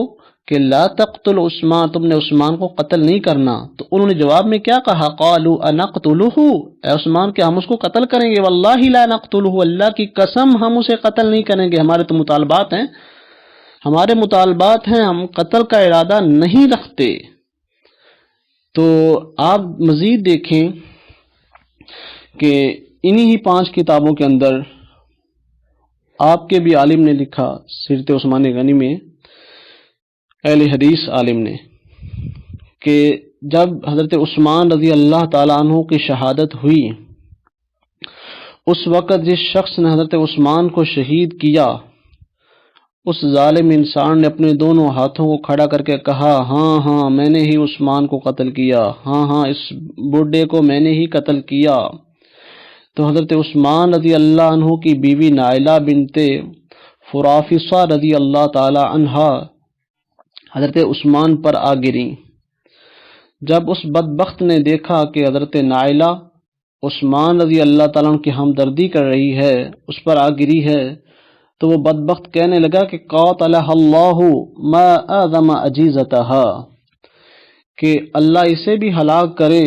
کہ لا تقتل عثمان، تم نے عثمان کو قتل نہیں کرنا، تو انہوں نے جواب میں کیا کہا؟ قالوا انقتلہ، اے عثمان کیا ہم اس کو قتل کریں گے؟ واللہ لا نقتلہ، اللہ کی قسم ہم اسے قتل نہیں کریں گے، ہمارے تو مطالبات ہیں، ہمارے مطالبات ہیں، ہم قتل کا ارادہ نہیں رکھتے۔ تو آپ مزید دیکھیں کہ انہی ہی 5 کتابوں کے اندر آپ کے بھی عالم نے لکھا، سیرت عثمان غنی میں اہل حدیث عالم نے، کہ جب حضرت عثمان رضی اللہ تعالیٰ عنہ کی شہادت ہوئی، اس وقت جس شخص نے حضرت عثمان کو شہید کیا، اس ظالم انسان نے اپنے دونوں ہاتھوں کو کھڑا کر کے کہا، ہاں ہاں میں نے ہی عثمان کو قتل کیا، ہاں ہاں اس بڈھے کو میں نے ہی قتل کیا۔ تو حضرت عثمان رضی اللہ عنہ کی بیوی نائلہ بنت فرافصہ رضی اللہ تعالی عنہا حضرت عثمان پر آ گریں۔ جب اس بدبخت نے دیکھا کہ حضرت نائلہ عثمان رضی اللہ تعالیٰ عنہ کی ہمدردی کر رہی ہے، اس پر آ گری ہے، تو وہ بدبخت کہنے لگا کہ قاتلہ اللہ ما اعظم عجیزتہا، کہ اللہ اسے بھی ہلاک کرے،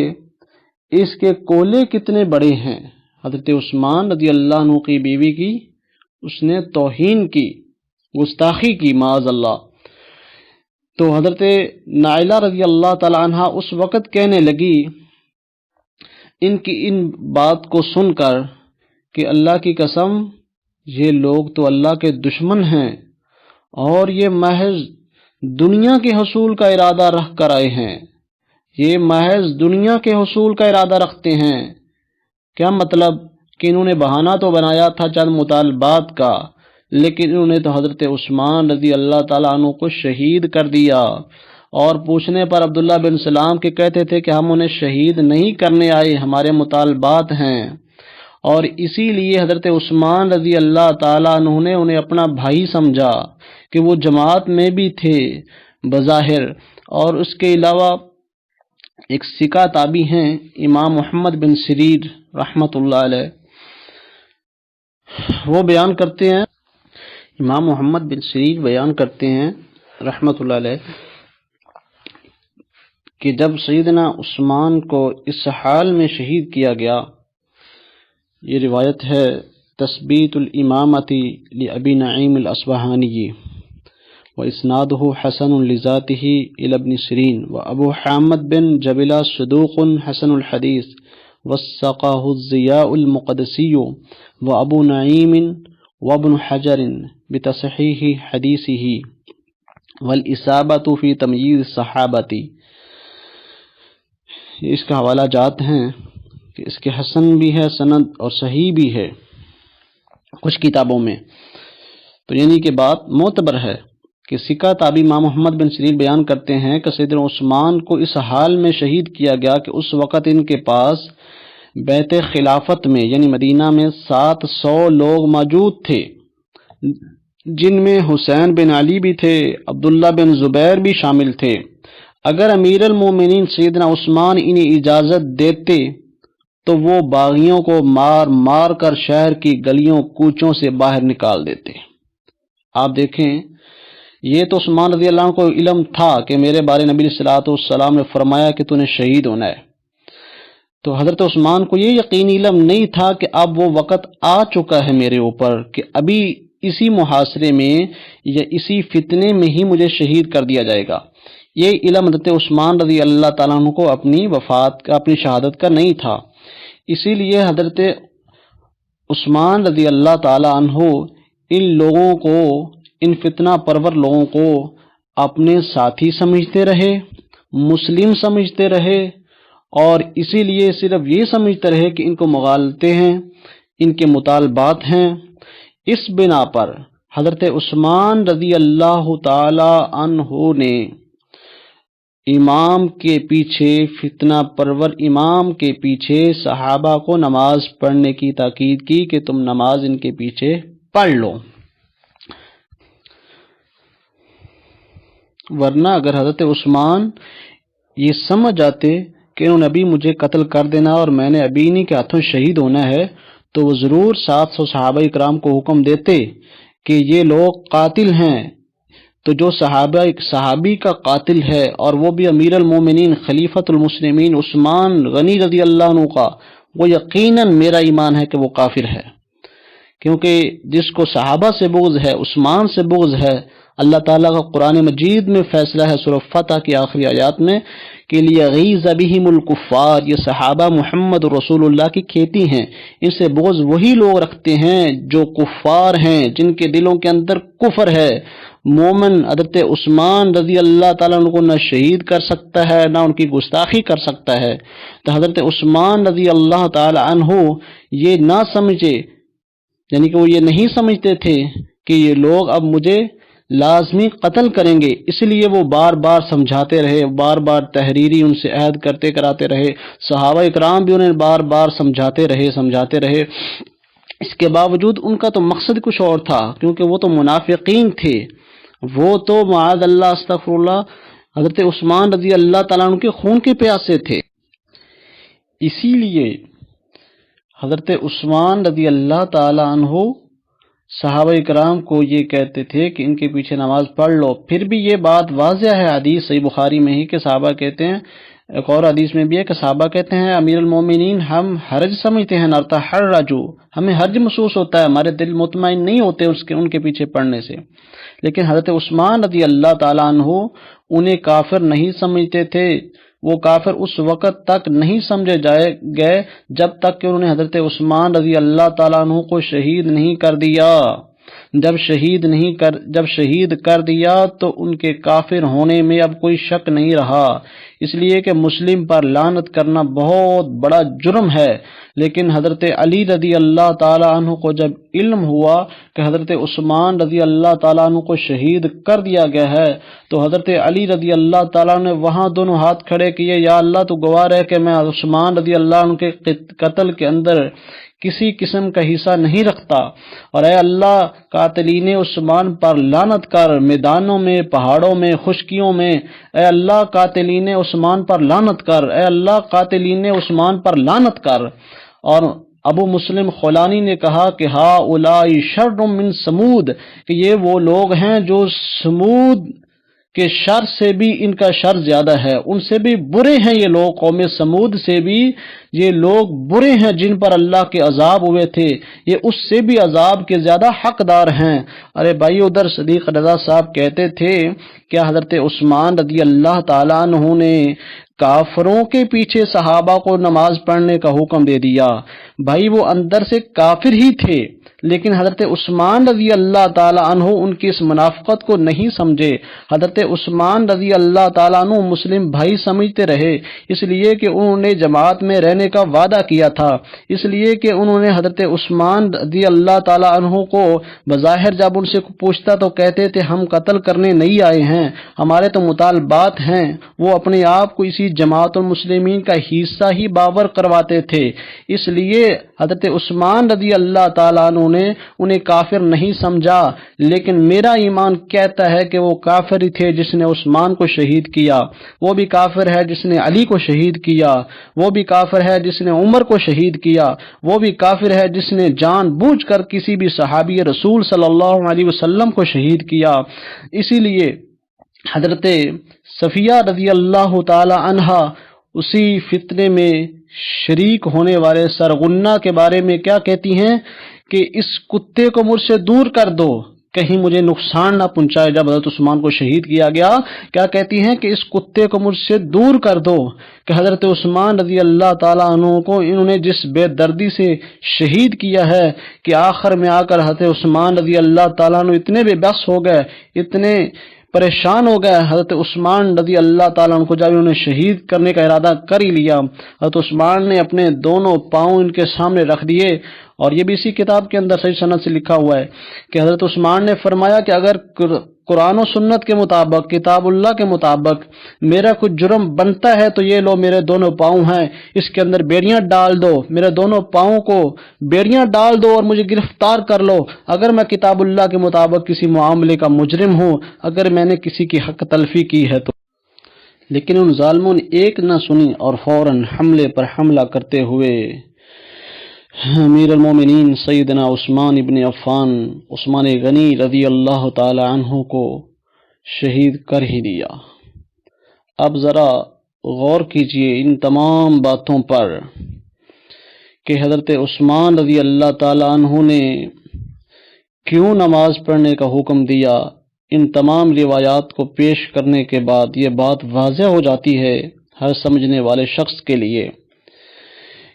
اس کے کولے کتنے بڑے ہیں۔ حضرت عثمان رضی اللہ عنہ کی بیوی کی اس نے توہین کی، گستاخی کی، معاذ اللہ۔ تو حضرت نائلہ رضی اللہ تعالی عنہ اس وقت کہنے لگی ان کی ان بات کو سن کر کہ اللہ کی قسم یہ لوگ تو اللہ کے دشمن ہیں، اور یہ محض دنیا کے حصول کا ارادہ رکھ کر آئے ہیں، یہ محض دنیا کے حصول کا ارادہ رکھتے ہیں۔ کیا مطلب؟ کہ انہوں نے بہانہ تو بنایا تھا چند مطالبات کا، لیکن انہوں نے تو حضرت عثمان رضی اللہ تعالیٰ عنہ کو شہید کر دیا، اور پوچھنے پر عبداللہ بن سلام کے کہتے تھے کہ ہم انہیں شہید نہیں کرنے آئے، ہمارے مطالبات ہیں۔ اور اسی لیے حضرت عثمان رضی اللہ تعالیٰ عنہ نے انہیں اپنا بھائی سمجھا کہ وہ جماعت میں بھی تھے بظاہر۔ اور اس کے علاوہ ایک سکہ تابعی ہیں امام محمد بن سریر رحمۃ اللہ علیہ، وہ بیان کرتے ہیں، امام محمد بن سریر بیان کرتے ہیں رحمۃ اللہ علیہ کہ جب سیدنا عثمان کو اس حال میں شہید کیا گیا، یہ روایت ہے تثبیت الامامۃ لابی نعیم الاصبہانی واسنادہ حسن لذاتہ الی ابن سیرین وابو حامد بن جبلہ صدوق حسن الحدیث وثقہ الضیاء المقدسی وابو نعیم وابن حجر بتصحیح حدیثہ والاصابۃ فی تمییز الصحابۃ۔ اس کا حوالہ جات ہیں کہ اس کے حسن بھی ہے سند اور صحیح بھی ہے کچھ کتابوں میں، تو یعنی کہ بات معتبر ہے کہ سکہ تابعی امام محمد بن سریر بیان کرتے ہیں کہ سیدنا عثمان کو اس حال میں شہید کیا گیا کہ اس وقت ان کے پاس بیت خلافت میں یعنی مدینہ میں 700 لوگ موجود تھے، جن میں حسین بن علی بھی تھے، عبداللہ بن زبیر بھی شامل تھے۔ اگر امیر المومنین سیدنا عثمان انہیں اجازت دیتے تو وہ باغیوں کو مار مار کر شہر کی گلیوں کوچوں سے باہر نکال دیتے۔ آپ دیکھیں، یہ تو عثمان رضی اللہ عنہ کو علم تھا کہ میرے بارے نبی صلی اللہ علیہ وسلم نے فرمایا کہ تو نے شہید ہونا ہے، تو حضرت عثمان کو یہ یقینی علم نہیں تھا کہ اب وہ وقت آ چکا ہے میرے اوپر کہ ابھی اسی محاصرے میں یا اسی فتنے میں ہی مجھے شہید کر دیا جائے گا۔ یہ علم حضرت عثمان رضی اللہ تعالیٰ عنہ کو اپنی شہادت کا نہیں تھا، اسی لیے حضرت عثمان رضی اللہ تعالیٰ عنہ ان لوگوں کو، ان فتنہ پرور لوگوں کو اپنے ساتھی سمجھتے رہے، مسلم سمجھتے رہے، اور اسی لیے صرف یہ سمجھتے رہے کہ ان کو مغالطے ہیں، ان کے مطالبات ہیں۔ اس بنا پر حضرت عثمان رضی اللہ تعالی عنہ نے امام کے پیچھے، فتنہ پرور امام کے پیچھے صحابہ کو نماز پڑھنے کی تاکید کی کہ تم نماز ان کے پیچھے پڑھ لو۔ ورنہ اگر حضرت عثمان یہ سمجھ جاتے کہ انہوں نے ابھی مجھے قتل کر دینا اور میں نے ابھی انہی کے ہاتھوں شہید ہونا ہے تو وہ ضرور 700 صحابہ اکرام کو حکم دیتے کہ یہ لوگ قاتل ہیں۔ تو جو صحابی کا قاتل ہے اور وہ بھی امیر المومنین خلیفۃ المسلمین عثمان غنی رضی اللہ عنہ کا، وہ یقیناً میرا ایمان ہے کہ وہ کافر ہے، کیونکہ جس کو صحابہ سے بغض ہے، عثمان سے بغض ہے، اللہ تعالیٰ کا قرآن مجید میں فیصلہ ہے سورہ فتح کی آخری آیات میں کہ لیغیظ بہم الکفار، یہ صحابہ محمد رسول اللہ کی کھیتی ہیں، ان سے بغض وہی لوگ رکھتے ہیں جو کفار ہیں، جن کے دلوں کے اندر کفر ہے۔ مومن حضرت عثمان رضی اللہ تعالیٰ عنہ کو نہ شہید کر سکتا ہے نہ ان کی گستاخی کر سکتا ہے۔ تو حضرت عثمان رضی اللہ تعالیٰ عنہ یہ نہ سمجھے، یعنی کہ وہ یہ نہیں سمجھتے تھے کہ یہ لوگ اب مجھے لازمی قتل کریں گے، اس لیے وہ بار بار سمجھاتے رہے، بار بار تحریری ان سے عہد کرتے کراتے رہے، صحابہ اکرام بھی انہیں بار بار سمجھاتے رہے۔ اس کے باوجود ان کا تو مقصد کچھ اور تھا، کیونکہ وہ تو منافقین تھے، وہ تو معاذ اللہ استغفر اللہ حضرت عثمان رضی اللہ تعالیٰ عنہ کے خون کے پیاسے تھے۔ اسی لیے حضرت عثمان رضی اللہ تعالیٰ عنہ صحابہ اکرام کو یہ کہتے تھے کہ ان کے پیچھے نماز پڑھ لو۔ پھر بھی یہ بات واضح ہے حدیث صحیح بخاری میں ہی کہ صحابہ کہتے ہیں، ایک اور حدیث میں بھی ہے کہ صحابہ کہتے ہیں امیر المومنین ہم حرج سمجھتے ہیں، نرتحرجو، ہمیں حرج محسوس ہوتا ہے، ہمارے دل مطمئن نہیں ہوتے ان کے پیچھے پڑھنے سے۔ لیکن حضرت عثمان رضی اللہ تعالیٰ عنہ انہیں کافر نہیں سمجھتے تھے، وہ کافر اس وقت تک نہیں سمجھے گئے جب تک کہ انہوں نے حضرت عثمان رضی اللہ تعالیٰ عنہ کو شہید نہیں کر دیا۔ جب شہید کر دیا تو ان کے کافر ہونے میں اب کوئی شک نہیں رہا، اس لیے کہ مسلم پر لعنت کرنا بہت بڑا جرم ہے۔ لیکن حضرت علی رضی اللہ تعالیٰ عنہ کو جب علم ہوا کہ حضرت عثمان رضی اللہ تعالیٰ عنہ کو شہید کر دیا گیا ہے تو حضرت علی رضی اللہ تعالیٰ عنہ نے وہاں دونوں ہاتھ کھڑے کیے، یا اللہ تو گواہ ہے کہ میں عثمان رضی اللہ عنہ کے قتل کے اندر کسی قسم کا حصہ نہیں رکھتا، اور اے اللہ قاتلین عثمان پر لعنت کر، میدانوں میں، پہاڑوں میں، خشکیوں میں، اے اللہ قاتلین عثمان پر لعنت کر، اے اللہ قاتلین عثمان پر لعنت کر۔ اور ابو مسلم خولانی نے کہا کہ ہؤلاء شر من سمود، کہ یہ وہ لوگ ہیں جو سمود کہ شر سے بھی ان کا شر زیادہ ہے، ان سے بھی برے ہیں یہ لوگ، قوم سمود سے بھی یہ لوگ برے ہیں جن پر اللہ کے عذاب ہوئے تھے، یہ اس سے بھی عذاب کے زیادہ حقدار ہیں۔ ارے بھائی ادھر صدیق رضا صاحب کہتے تھے کیا حضرت عثمان رضی اللہ تعالیٰ عنہ نے کافروں کے پیچھے صحابہ کو نماز پڑھنے کا حکم دے دیا؟ بھائی وہ اندر سے کافر ہی تھے، لیکن حضرت عثمان رضی اللہ تعالیٰ عنہ ان کی اس منافقت کو نہیں سمجھے۔ حضرت عثمان رضی اللہ تعالیٰ عنہ مسلم بھائی سمجھتے رہے، اس لیے کہ انہوں نے جماعت میں رہنے کا وعدہ کیا تھا، اس لیے کہ انہوں نے حضرت عثمان رضی اللہ تعالیٰ عنہ کو بظاہر جب ان سے پوچھتا تو کہتے تھے ہم قتل کرنے نہیں آئے ہیں، ہمارے تو مطالبات ہیں۔ وہ اپنے آپ کو اسی جماعت المسلمین کا حصہ ہی باور کرواتے تھے، اس لیے حضرت عثمان رضی اللہ تعالیٰ عنہ نے انہیں کافر نہیں سمجھا۔ لیکن میرا ایمان کہتا ہے کہ وہ کافر ہی تھے جس نے عثمان کو شہید کیا، وہ بھی کافر ہے جس نے علی کو شہید کیا، وہ بھی کافر ہے جس نے عمر کو شہید کیا، وہ بھی کافر ہے جس نے جان بوجھ کر کسی بھی صحابی رسول صلی اللہ علیہ وسلم کو شہید کیا۔ اسی لیے حضرت صفیہ رضی اللہ تعالی عنہا اسی فتنے میں شریک ہونے والے سرغنہ کے بارے میں کیا کہتی ہیں کہ اس کتے کو مجھ سے دور کر دو، کہیں مجھے نقصان نہ پہنچائے۔ جب حضرت عثمان کو شہید کیا گیا کیا کہتی ہیں کہ اس کتے کو مجھ سے دور کر دو، کہ حضرت عثمان رضی اللہ تعالیٰ عنہ کو انہوں نے جس بے دردی سے شہید کیا ہے کہ آخر میں آ کر حضرت عثمان رضی اللہ تعالیٰ عنہ اتنے بے بس ہو گئے، اتنے پریشان ہو گئے حضرت عثمان رضی اللہ تعالیٰ عنہ کو جب انہوں نے شہید کرنے کا ارادہ کر ہی لیا، حضرت عثمان نے اپنے دونوں پاؤں ان کے سامنے رکھ دیے، اور یہ بھی اسی کتاب کے اندر صحیح سند سے لکھا ہوا ہے کہ حضرت عثمان نے فرمایا کہ اگر قرآن و سنت کے مطابق، کتاب اللہ کے مطابق میرا کچھ جرم بنتا ہے تو یہ لو میرے دونوں پاؤں ہیں، اس کے اندر بیڑیاں ڈال دو، میرے دونوں پاؤں کو بیڑیاں ڈال دو اور مجھے گرفتار کر لو اگر میں کتاب اللہ کے مطابق کسی معاملے کا مجرم ہوں، اگر میں نے کسی کی حق تلفی کی ہے تو۔ لیکن ان ظالموں نے ایک نہ سنی اور فوراً حملے پر حملہ کرتے ہوئے امیر المومنین سیدنا عثمان ابن عفان، عثمان غنی رضی اللہ تعالی عنہ کو شہید کر ہی دیا۔ اب ذرا غور کیجئے ان تمام باتوں پر کہ حضرت عثمان رضی اللہ تعالی عنہ نے کیوں نماز پڑھنے کا حکم دیا۔ ان تمام روایات کو پیش کرنے کے بعد یہ بات واضح ہو جاتی ہے ہر سمجھنے والے شخص کے لیے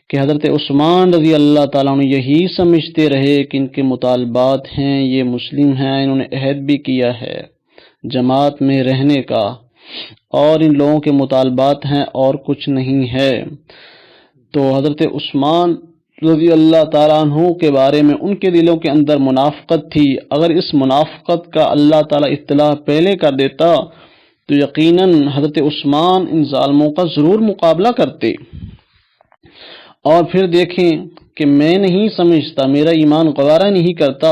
کہ حضرت عثمان رضی اللہ تعالیٰ عنہ یہی سمجھتے رہے کہ ان کے مطالبات ہیں، یہ مسلم ہیں، انہوں نے عہد بھی کیا ہے جماعت میں رہنے کا، اور ان لوگوں کے مطالبات ہیں اور کچھ نہیں ہے۔ تو حضرت عثمان رضی اللہ تعالیٰ عنہ کے بارے میں ان کے دلوں کے اندر منافقت تھی۔ اگر اس منافقت کا اللہ تعالیٰ اطلاع پہلے کر دیتا تو یقیناً حضرت عثمان ان ظالموں کا ضرور مقابلہ کرتے۔ اور پھر دیکھیں کہ میں نہیں سمجھتا، میرا ایمان گوارا نہیں کرتا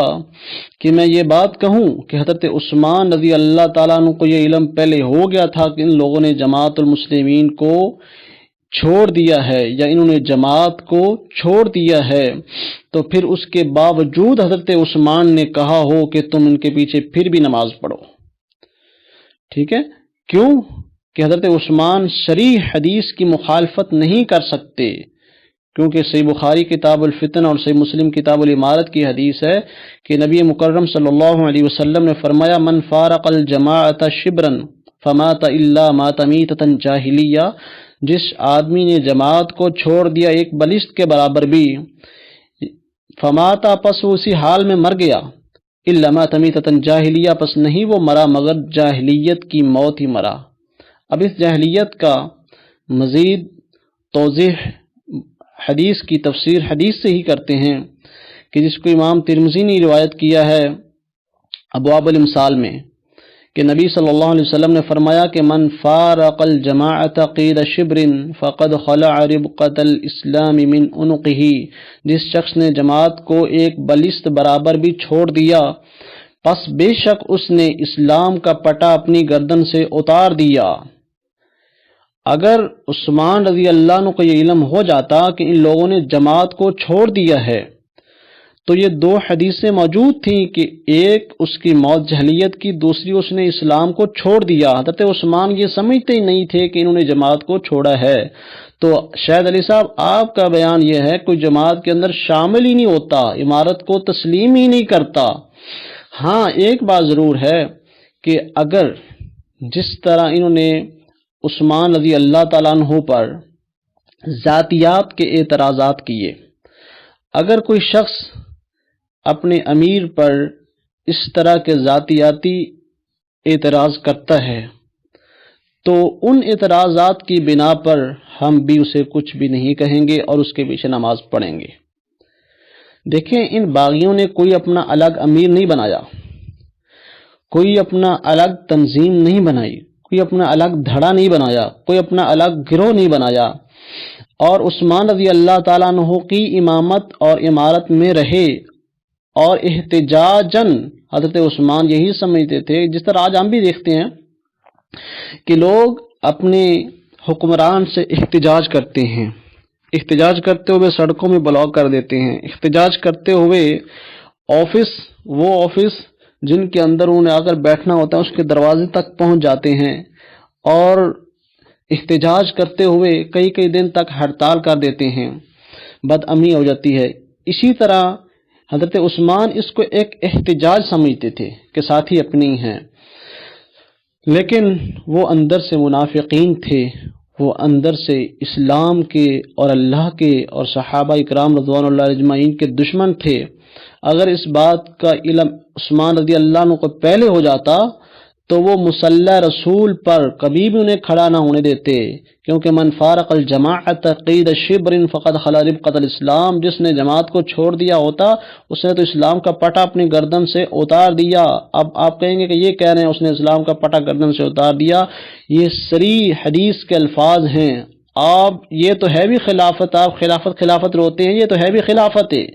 کہ میں یہ بات کہوں کہ حضرت عثمان رضی اللہ تعالیٰ عنہ کو یہ علم پہلے ہو گیا تھا کہ ان لوگوں نے جماعت المسلمین کو چھوڑ دیا ہے یا انہوں نے جماعت کو چھوڑ دیا ہے، تو پھر اس کے باوجود حضرت عثمان نے کہا ہو کہ تم ان کے پیچھے پھر بھی نماز پڑھو۔ ٹھیک ہے، کیوں کہ حضرت عثمان صریح حدیث کی مخالفت نہیں کر سکتے، کیونکہ صحیح بخاری کتاب الفتن اور صحیح مسلم کتاب الامارت کی حدیث ہے کہ نبی مکرم صلی اللہ علیہ وسلم نے فرمایا من فارق الجماعت شبرا فمات الا مات میتۃ جاہلیہ، جس آدمی نے جماعت کو چھوڑ دیا ایک بلشت کے برابر بھی، فماتا پس اسی حال میں مر گیا، الا مات میتۃ جاہلیہ پس نہیں وہ مرا مگر جاہلیت کی موت ہی مرا۔ اب اس جاہلیت کا مزید توضیح حدیث کی تفسیر حدیث سے ہی کرتے ہیں کہ جس کو امام ترمذی نے روایت کیا ہے ابواب الامثال میں کہ نبی صلی اللہ علیہ وسلم نے فرمایا کہ من فارق الجماعت قید شبر فقد خلع ربقۃ الاسلام من عنقہ، جس شخص نے جماعت کو ایک بلشت برابر بھی چھوڑ دیا پس بے شک اس نے اسلام کا پٹا اپنی گردن سے اتار دیا۔ اگر عثمان رضی اللہ عنہ کو یہ علم ہو جاتا کہ ان لوگوں نے جماعت کو چھوڑ دیا ہے تو یہ دو حدیثیں موجود تھیں کہ ایک اس کی موت جہلیت کی، دوسری اس نے اسلام کو چھوڑ دیا۔ حضرت عثمان یہ سمجھتے ہی نہیں تھے کہ انہوں نے جماعت کو چھوڑا ہے۔ تو شاید علی صاحب آپ کا بیان یہ ہے کوئی جماعت کے اندر شامل ہی نہیں ہوتا، امارت کو تسلیم ہی نہیں کرتا۔ ہاں ایک بات ضرور ہے کہ اگر جس طرح انہوں نے عثمان رضی اللہ تعالیٰ عنہ پر ذاتیات کے اعتراضات کیے، اگر کوئی شخص اپنے امیر پر اس طرح کے ذاتیاتی اعتراض کرتا ہے تو ان اعتراضات کی بنا پر ہم بھی اسے کچھ بھی نہیں کہیں گے اور اس کے پیچھے نماز پڑھیں گے۔ دیکھیں ان باغیوں نے کوئی اپنا الگ امیر نہیں بنایا، کوئی اپنا الگ تنظیم نہیں بنائی، کوئی اپنا الگ دھڑا نہیں بنایا، کوئی اپنا الگ گروہ نہیں بنایا، اور عثمان رضی اللہ تعالیٰ عنہ کی امامت اور امارت میں رہے اور احتجاجاً حضرت عثمان یہی سمجھتے تھے، جس طرح آج ہم بھی دیکھتے ہیں کہ لوگ اپنے حکمران سے احتجاج کرتے ہیں، احتجاج کرتے ہوئے سڑکوں میں بلاک کر دیتے ہیں، احتجاج کرتے ہوئے وہ آفس جن کے اندر انہوں نے آ کر بیٹھنا ہوتا ہے اس کے دروازے تک پہنچ جاتے ہیں اور احتجاج کرتے ہوئے کئی دن تک ہڑتال کر دیتے ہیں، بدامنی ہو جاتی ہے۔ اسی طرح حضرت عثمان اس کو ایک احتجاج سمجھتے تھے کہ ساتھی اپنے ہی ہیں، لیکن وہ اندر سے منافقین تھے، وہ اندر سے اسلام کے اور اللہ کے اور صحابہ اکرام رضوان اللہ اجمعین کے دشمن تھے۔ اگر اس بات کا علم عثمان رضی اللہ عنہ کو پہلے ہو جاتا تو وہ مصلی رسول پر کبھی بھی انہیں کھڑا نہ ہونے دیتے، کیونکہ من فارق الجماعت قید شبر فقد خلا ربقۃ الاسلام، جس نے جماعت کو چھوڑ دیا ہوتا اس نے تو اسلام کا پٹا اپنی گردن سے اتار دیا۔ اب آپ کہیں گے کہ یہ کہہ رہے ہیں اس نے اسلام کا پٹا گردن سے اتار دیا، یہ صریح حدیث کے الفاظ ہیں۔ آپ یہ تو ہے بھی خلافت، آپ خلافت روتے ہیں، یہ تو ہے بھی خلافت ہے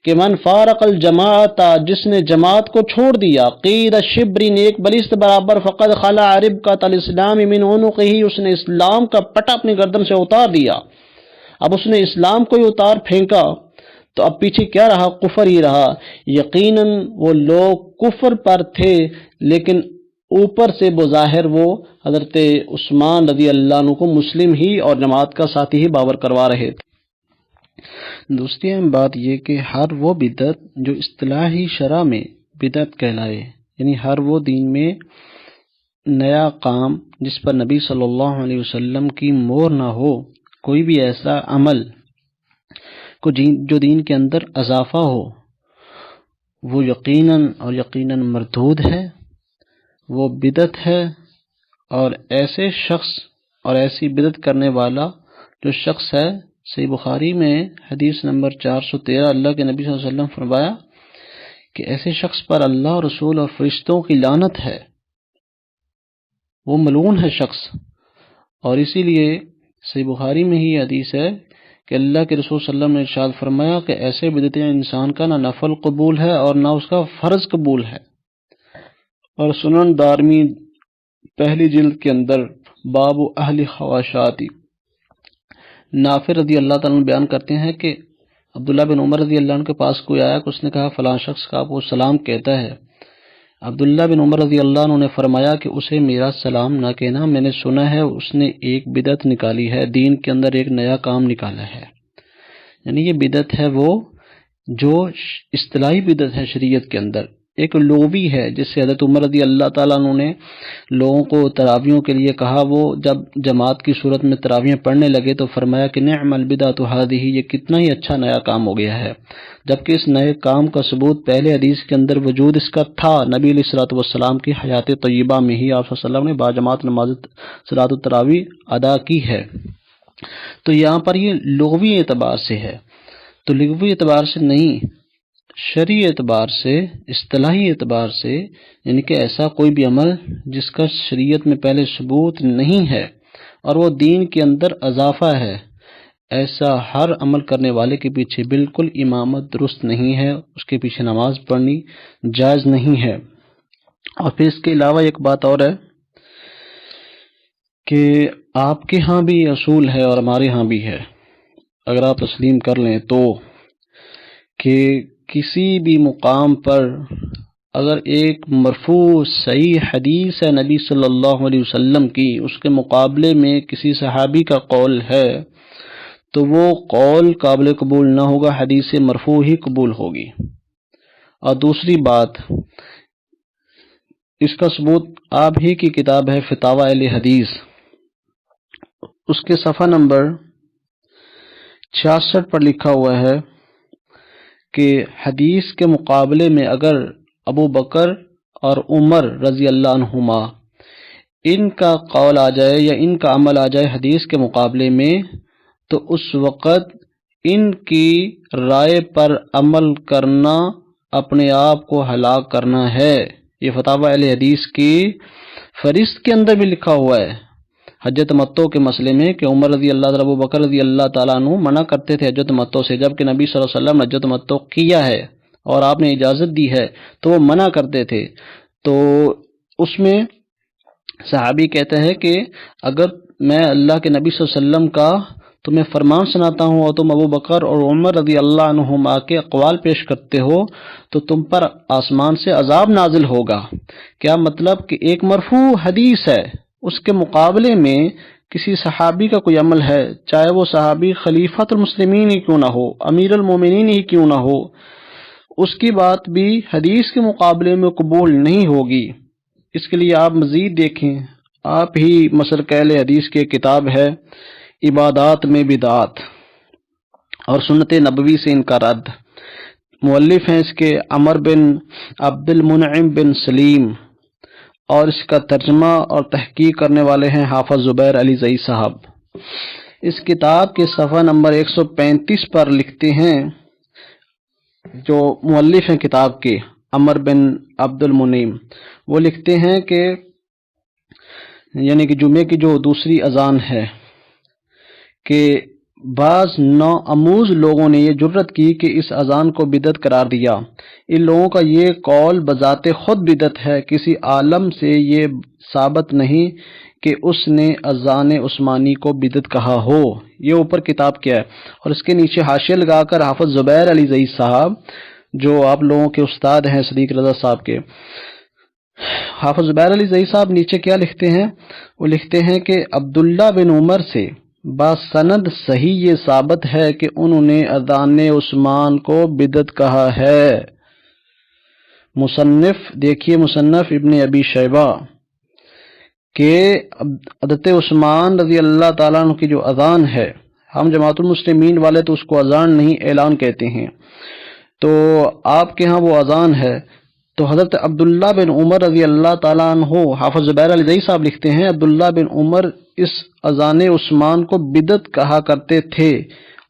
کہ من فارق الجماعت، جس نے جماعت کو چھوڑ دیا، قید شبرین، ایک بلست برابر، فقد خلع ربقۃ الاسلام من عنقہ، اس نے اسلام کا پٹا اپنی گردن سے اتار دیا۔ اب اس نے اسلام کو ہی اتار پھینکا تو اب پیچھے کیا رہا؟ کفر ہی رہا۔ یقیناً وہ لوگ کفر پر تھے، لیکن اوپر سے بظاہر وہ حضرت عثمان رضی اللہ عنہ کو مسلم ہی اور جماعت کا ساتھی ہی باور کروا رہے تھے۔ دوسری اہم بات یہ کہ ہر وہ بدعت جو اصطلاحی شرع میں بدعت کہلائے، یعنی ہر وہ دین میں نیا کام جس پر نبی صلی اللہ علیہ وسلم کی مہر نہ ہو، کوئی بھی ایسا عمل جو دین کے اندر اضافہ ہو، وہ یقیناً مردود ہے، وہ بدعت ہے۔ اور ایسے شخص اور ایسی بدعت کرنے والا جو شخص ہے، صحیح بخاری میں حدیث نمبر 413 اللہ کے نبی صلی اللہ علیہ وسلم فرمایا کہ ایسے شخص پر اللہ، رسول اور فرشتوں کی لعنت ہے، وہ ملعون ہے شخص۔ اور اسی لیے صحیح بخاری میں ہی حدیث ہے کہ اللہ کے رسول صلی اللہ علیہ وسلم نے ارشاد فرمایا کہ ایسے بدعتیں انسان کا نہ نفل قبول ہے اور نہ اس کا فرض قبول ہے۔ اور سنن دارمی پہلی جلد کے اندر باب اہل خواشاتی، نافع رضی اللہ تعالیٰ عنہ بیان کرتے ہیں کہ عبداللہ بن عمر رضی اللہ عنہ کے پاس کوئی آیا کہ اس نے کہا فلاں شخص کا آپ کو سلام کہتا ہے۔ عبداللہ بن عمر رضی اللہ عنہ نے فرمایا کہ اسے میرا سلام نہ کہنا، میں نے سنا ہے اس نے ایک بدعت نکالی ہے، دین کے اندر ایک نیا کام نکالا ہے۔ یعنی یہ بدعت ہے وہ جو اصطلاحی بدعت ہے شریعت کے اندر، ایک لغوی ہے جس سے حضرت عمر رضی اللہ تعالیٰ عنہ نے لوگوں کو تراویحوں کے لیے کہا۔ وہ جب جماعت کی صورت میں تراویح پڑھنے لگے تو فرمایا کہ نعم البدعۃ ھذہ، یہ کتنا ہی اچھا نیا کام ہو گیا ہے، جبکہ اس نئے کام کا ثبوت پہلے حدیث کے اندر وجود اس کا تھا۔ نبی علیہ الصلوۃ والسلام کی حیات طیبہ میں ہی آپ صلی اللہ علیہ وسلم نے باجماعت نماز صلاۃ التراویح ادا کی ہے۔ تو یہاں پر یہ لغوی اعتبار سے ہے، تو لغوی اعتبار سے نہیں، شرعی اعتبار سے، اصطلاحی اعتبار سے، یعنی کہ ایسا کوئی بھی عمل جس کا شریعت میں پہلے ثبوت نہیں ہے اور وہ دین کے اندر اضافہ ہے، ایسا ہر عمل کرنے والے کے پیچھے بالکل امامت درست نہیں ہے، اس کے پیچھے نماز پڑھنی جائز نہیں ہے۔ اور پھر اس کے علاوہ ایک بات اور ہے کہ آپ کے ہاں بھی اصول ہے اور ہمارے ہاں بھی ہے، اگر آپ تسلیم کر لیں تو، کہ کسی بھی مقام پر اگر ایک مرفوع صحیح حدیث ہے نبی صلی اللہ علیہ وسلم کی، اس کے مقابلے میں کسی صحابی کا قول ہے تو وہ قول قابل قبول نہ ہوگا، حدیث مرفوع ہی قبول ہوگی۔ اور دوسری بات، اس کا ثبوت آپ ہی کی کتاب ہے فتاوی اہل حدیث، اس کے صفحہ نمبر 66 پر لکھا ہوا ہے کہ حدیث کے مقابلے میں اگر ابو بکر اور عمر رضی اللہ عنہما ان کا قول آ جائے یا ان کا عمل آ جائے حدیث کے مقابلے میں، تو اس وقت ان کی رائے پر عمل کرنا اپنے آپ کو ہلاک کرنا ہے۔ یہ فتاوی اہل حدیث کی فہرست کے اندر بھی لکھا ہوا ہے، حج تمتع کے مسئلے میں، کہ عمر رضی اللہ تعالیٰ، ابو بکر رضی اللہ تعالیٰ عنہ منع کرتے تھے حج تمتع سے، جبکہ نبی صلی اللہ علیہ وسلم نے حج تمتع کیا ہے اور آپ نے اجازت دی ہے تو وہ منع کرتے تھے۔ تو اس میں صحابی کہتے ہیں کہ اگر میں اللہ کے نبی صلی اللہ علیہ وسلم کا تمہیں فرمان سناتا ہوں اور تم ابو بکر اور عمر رضی اللہ عنہما کے اقوال پیش کرتے ہو تو تم پر آسمان سے عذاب نازل ہوگا۔ کیا مطلب کہ ایک مرفوع حدیث ہے، اس کے مقابلے میں کسی صحابی کا کوئی عمل ہے، چاہے وہ صحابی خلیفۃ المسلمین ہی کیوں نہ ہو، امیر المومنین ہی کیوں نہ ہو، اس کی بات بھی حدیث کے مقابلے میں قبول نہیں ہوگی۔ اس کے لیے آپ مزید دیکھیں، آپ ہی مسلک اہل حدیث کی کتاب ہے عبادات میں بدعات اور سنت نبوی سے ان کا رد، مؤلف ہیں اس کے عمر بن عبد المنعم بن سلیم، اور اس کا ترجمہ اور تحقیق کرنے والے ہیں حافظ زبیر علی زئی صاحب۔ اس کتاب کے صفحہ نمبر 135 پر لکھتے ہیں، جو مؤلف ہیں کتاب کے عمر بن عبد المنعم، وہ لکھتے ہیں کہ یعنی کہ جمعے کی جو دوسری اذان ہے، کہ بعض نوآموز لوگوں نے یہ جرت کی کہ اس اذان کو بدعت قرار دیا۔ ان لوگوں کا یہ قول بذات خود بدعت ہے، کسی عالم سے یہ ثابت نہیں کہ اس نے اذان عثمانی کو بدعت کہا ہو۔ یہ اوپر کتاب کیا ہے، اور اس کے نیچے حاشیہ لگا کر حافظ زبیر علی زئی صاحب، جو آپ لوگوں کے استاد ہیں صدیق رضا صاحب کے، حافظ زبیر علی زئی صاحب نیچے کیا لکھتے ہیں؟ وہ لکھتے ہیں کہ عبداللہ بن عمر سے باسند صحیح یہ ثابت ہے کہ انہوں نے اذان عثمان کو بدعت کہا ہے۔ مصنف دیکھیے، مصنف ابن ابی شیبہ کہ حضرت عثمان رضی اللہ تعالیٰ عنہ کی جو اذان ہے، ہم جماعت المسلمین والے تو اس کو اذان نہیں اعلان کہتے ہیں، تو آپ کے ہاں وہ اذان ہے۔ تو حضرت عبداللہ بن عمر رضی اللہ تعالیٰ عنہ، حافظ زبیر علی زئی صاحب لکھتے ہیں، عبداللہ بن عمر اس اذان عثمان کو بدعت کہا کرتے تھے۔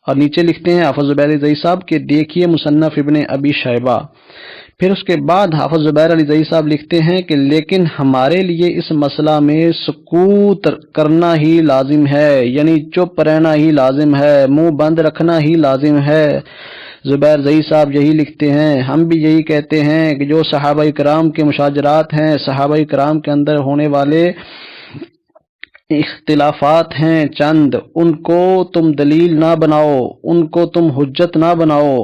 اور نیچے لکھتے ہیں حافظ زبیر علی زئی صاحب کہ دیکھیے مصنف ابن ابی شیبہ۔ پھر اس کے بعد حافظ زبیر علی زئی صاحب لکھتے ہیں کہ لیکن ہمارے لیے اس مسئلہ میں سکوت کرنا ہی لازم ہے، یعنی چپ رہنا ہی لازم ہے، منہ بند رکھنا ہی لازم ہے۔ زبیر زئی صاحب یہی لکھتے ہیں، ہم بھی یہی کہتے ہیں کہ جو صحابہ کرام کے مشاجرات ہیں، صحابہ کرام کے اندر ہونے والے اختلافات ہیں چند، ان کو تم دلیل نہ بناؤ، ان کو تم حجت نہ بناؤ،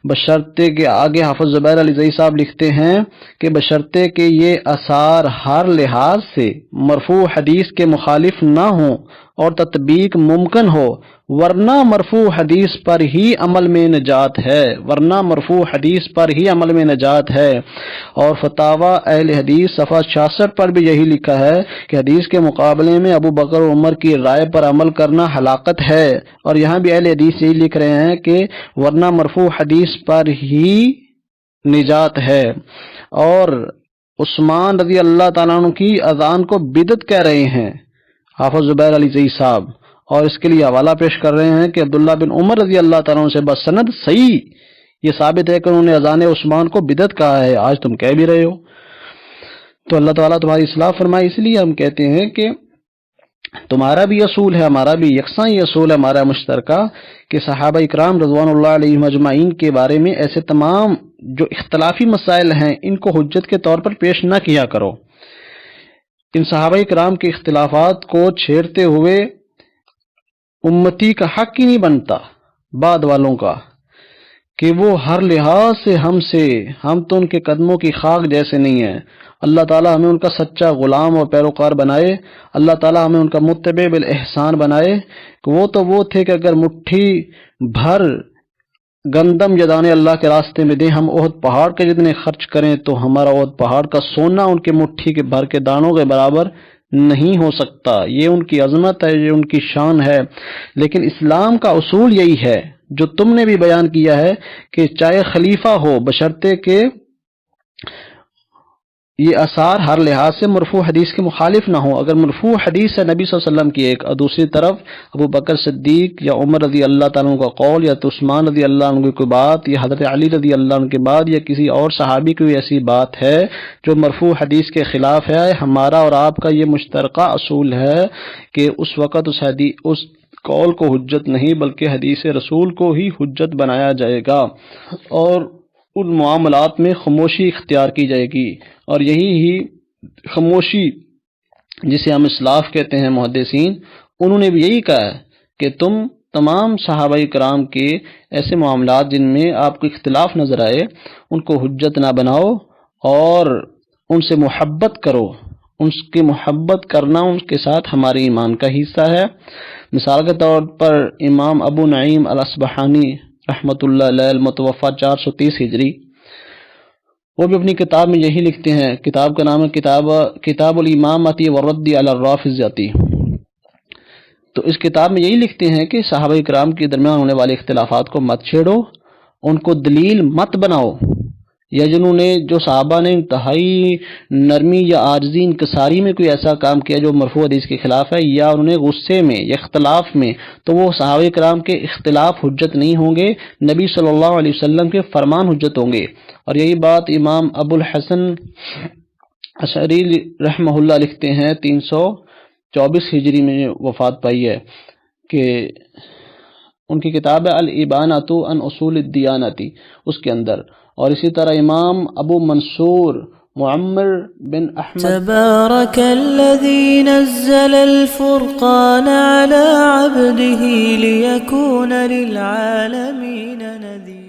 بشرطے کہ آگے حافظ زبیر علی زئی صاحب لکھتے ہیں کہ بشرطے کہ یہ آثار ہر لحاظ سے مرفوع حدیث کے مخالف نہ ہوں اور تطبیق ممکن ہو، ورنہ مرفوع حدیث پر ہی عمل میں نجات ہے، ورنہ مرفوع حدیث پر ہی عمل میں نجات ہے۔ اور فتاوی اہل حدیث صفحہ 66 پر بھی یہی لکھا ہے کہ حدیث کے مقابلے میں ابو بکر و عمر کی رائے پر عمل کرنا ہلاکت ہے، اور یہاں بھی اہل حدیث یہی لکھ رہے ہیں کہ ورنہ مرفوع حدیث پر ہی نجات ہے۔ اور عثمان رضی اللہ تعالیٰ عنہ کی اذان کو بدعت کہہ رہے ہیں حافظ زبیر علی زئی صاحب، اور اس کے لیے حوالہ پیش کر رہے ہیں کہ عبداللہ بن عمر رضی اللہ تعالیٰ عنہ سے بسند صحیح یہ ثابت ہے کہ انہوں نے اذان عثمان کو بدعت کہا ہے، آج تم کہہ بھی رہے ہو۔ تو اللہ تعالیٰ تمہاری اصلاح فرمائے۔ اس لیے ہم کہتے ہیں کہ تمہارا بھی اصول ہے، ہمارا بھی یکساں یہ اصول ہے ہمارا مشترکہ، کہ صحابہ اکرام رضوان اللہ علیہم اجمعین کے بارے میں ایسے تمام جو اختلافی مسائل ہیں ان کو حجت کے طور پر پیش نہ کیا کرو۔ ان صحابہ اکرام کے اختلافات کو چھیڑتے ہوئے امتی کا حق ہی نہیں بنتا بعد والوں کا کہ وہ ہر لحاظ سے ہم تو ان کے قدموں کی خاک جیسے نہیں ہیں۔ اللہ تعالیٰ ہمیں ان کا سچا غلام اور پیروکار بنائے، اللہ تعالیٰ ہمیں ان کا متبع بالاحسان بنائے کہ وہ تھے کہ اگر مٹھی بھر گندم یا دانے اللہ کے راستے میں دیں، ہم احد پہاڑ کے جتنے خرچ کریں تو ہمارا احد پہاڑ کا سونا ان کے مٹھی کے بھر کے دانوں کے برابر نہیں ہو سکتا۔ یہ ان کی عظمت ہے، یہ ان کی شان ہے۔ لیکن اسلام کا اصول یہی ہے جو تم نے بھی بیان کیا ہے کہ چاہے خلیفہ ہو، بشرطے کہ یہ آثار ہر لحاظ سے مرفوع حدیث کے مخالف نہ ہو۔ اگر مرفوع حدیث ہے نبی صلی اللہ علیہ وسلم کی ایک، اور دوسری طرف ابو بکر صدیق یا عمر رضی اللہ تعالیٰ عنہ کا قول، یا عثمان رضی اللہ عنہ کی کوئی بات، یا حضرت علی رضی اللہ عنہ کی بات، یا کسی اور صحابی کی ایسی بات ہے جو مرفوع حدیث کے خلاف ہے، ہمارا اور آپ کا یہ مشترکہ اصول ہے کہ اس وقت اس قول کو حجت نہیں بلکہ حدیث رسول کو ہی حجت بنایا جائے گا، اور ان معاملات میں خاموشی اختیار کی جائے گی۔ اور یہی خاموشی جسے ہم اسلاف کہتے ہیں محدثین، انہوں نے بھی یہی کہا ہے کہ تم تمام صحابہ کرام کے ایسے معاملات جن میں آپ کو اختلاف نظر آئے ان کو حجت نہ بناؤ، اور ان سے محبت کرو۔ ان کی محبت کرنا ان کے ساتھ ہمارے ایمان کا حصہ ہے۔ مثال کے طور پر امام ابو نعیم الاصبہانی رحمۃ اللہ علیہ المتوفی 430 ہجری، وہ بھی اپنی کتاب میں یہی لکھتے ہیں، کتاب کا نام ہے کتاب الامامۃ والرد علی الرافضۃ۔ تو اس کتاب میں یہی لکھتے ہیں کہ صحابہ کرام کے درمیان ہونے والے اختلافات کو مت چھیڑو، ان کو دلیل مت بناؤ، یا جنہوں نے جو صحابہ نے انتہائی نرمی یا عاجزی انکساری میں کوئی ایسا کام کیا جو مرفوع حدیث کے خلاف ہے، یا انہوں نے غصے میں یا اختلاف میں، تو وہ صحابہ کرام کے اختلاف حجت نہیں ہوں گے، نبی صلی اللہ علیہ وسلم کے فرمان حجت ہوں گے۔ اور یہی بات امام ابو الحسن اشعری رحمہ اللہ لکھتے ہیں، 324 ہجری میں وفات پائی ہے، کہ ان کی کتاب ہے الابانۃ عن اصول الدیانۃ، اس کے اندر۔ اور اسی طرح امام ابو منصور معمر بن احمد تبارك الذي نزل الفرقان على عبده ليكون للعالمين نذيرا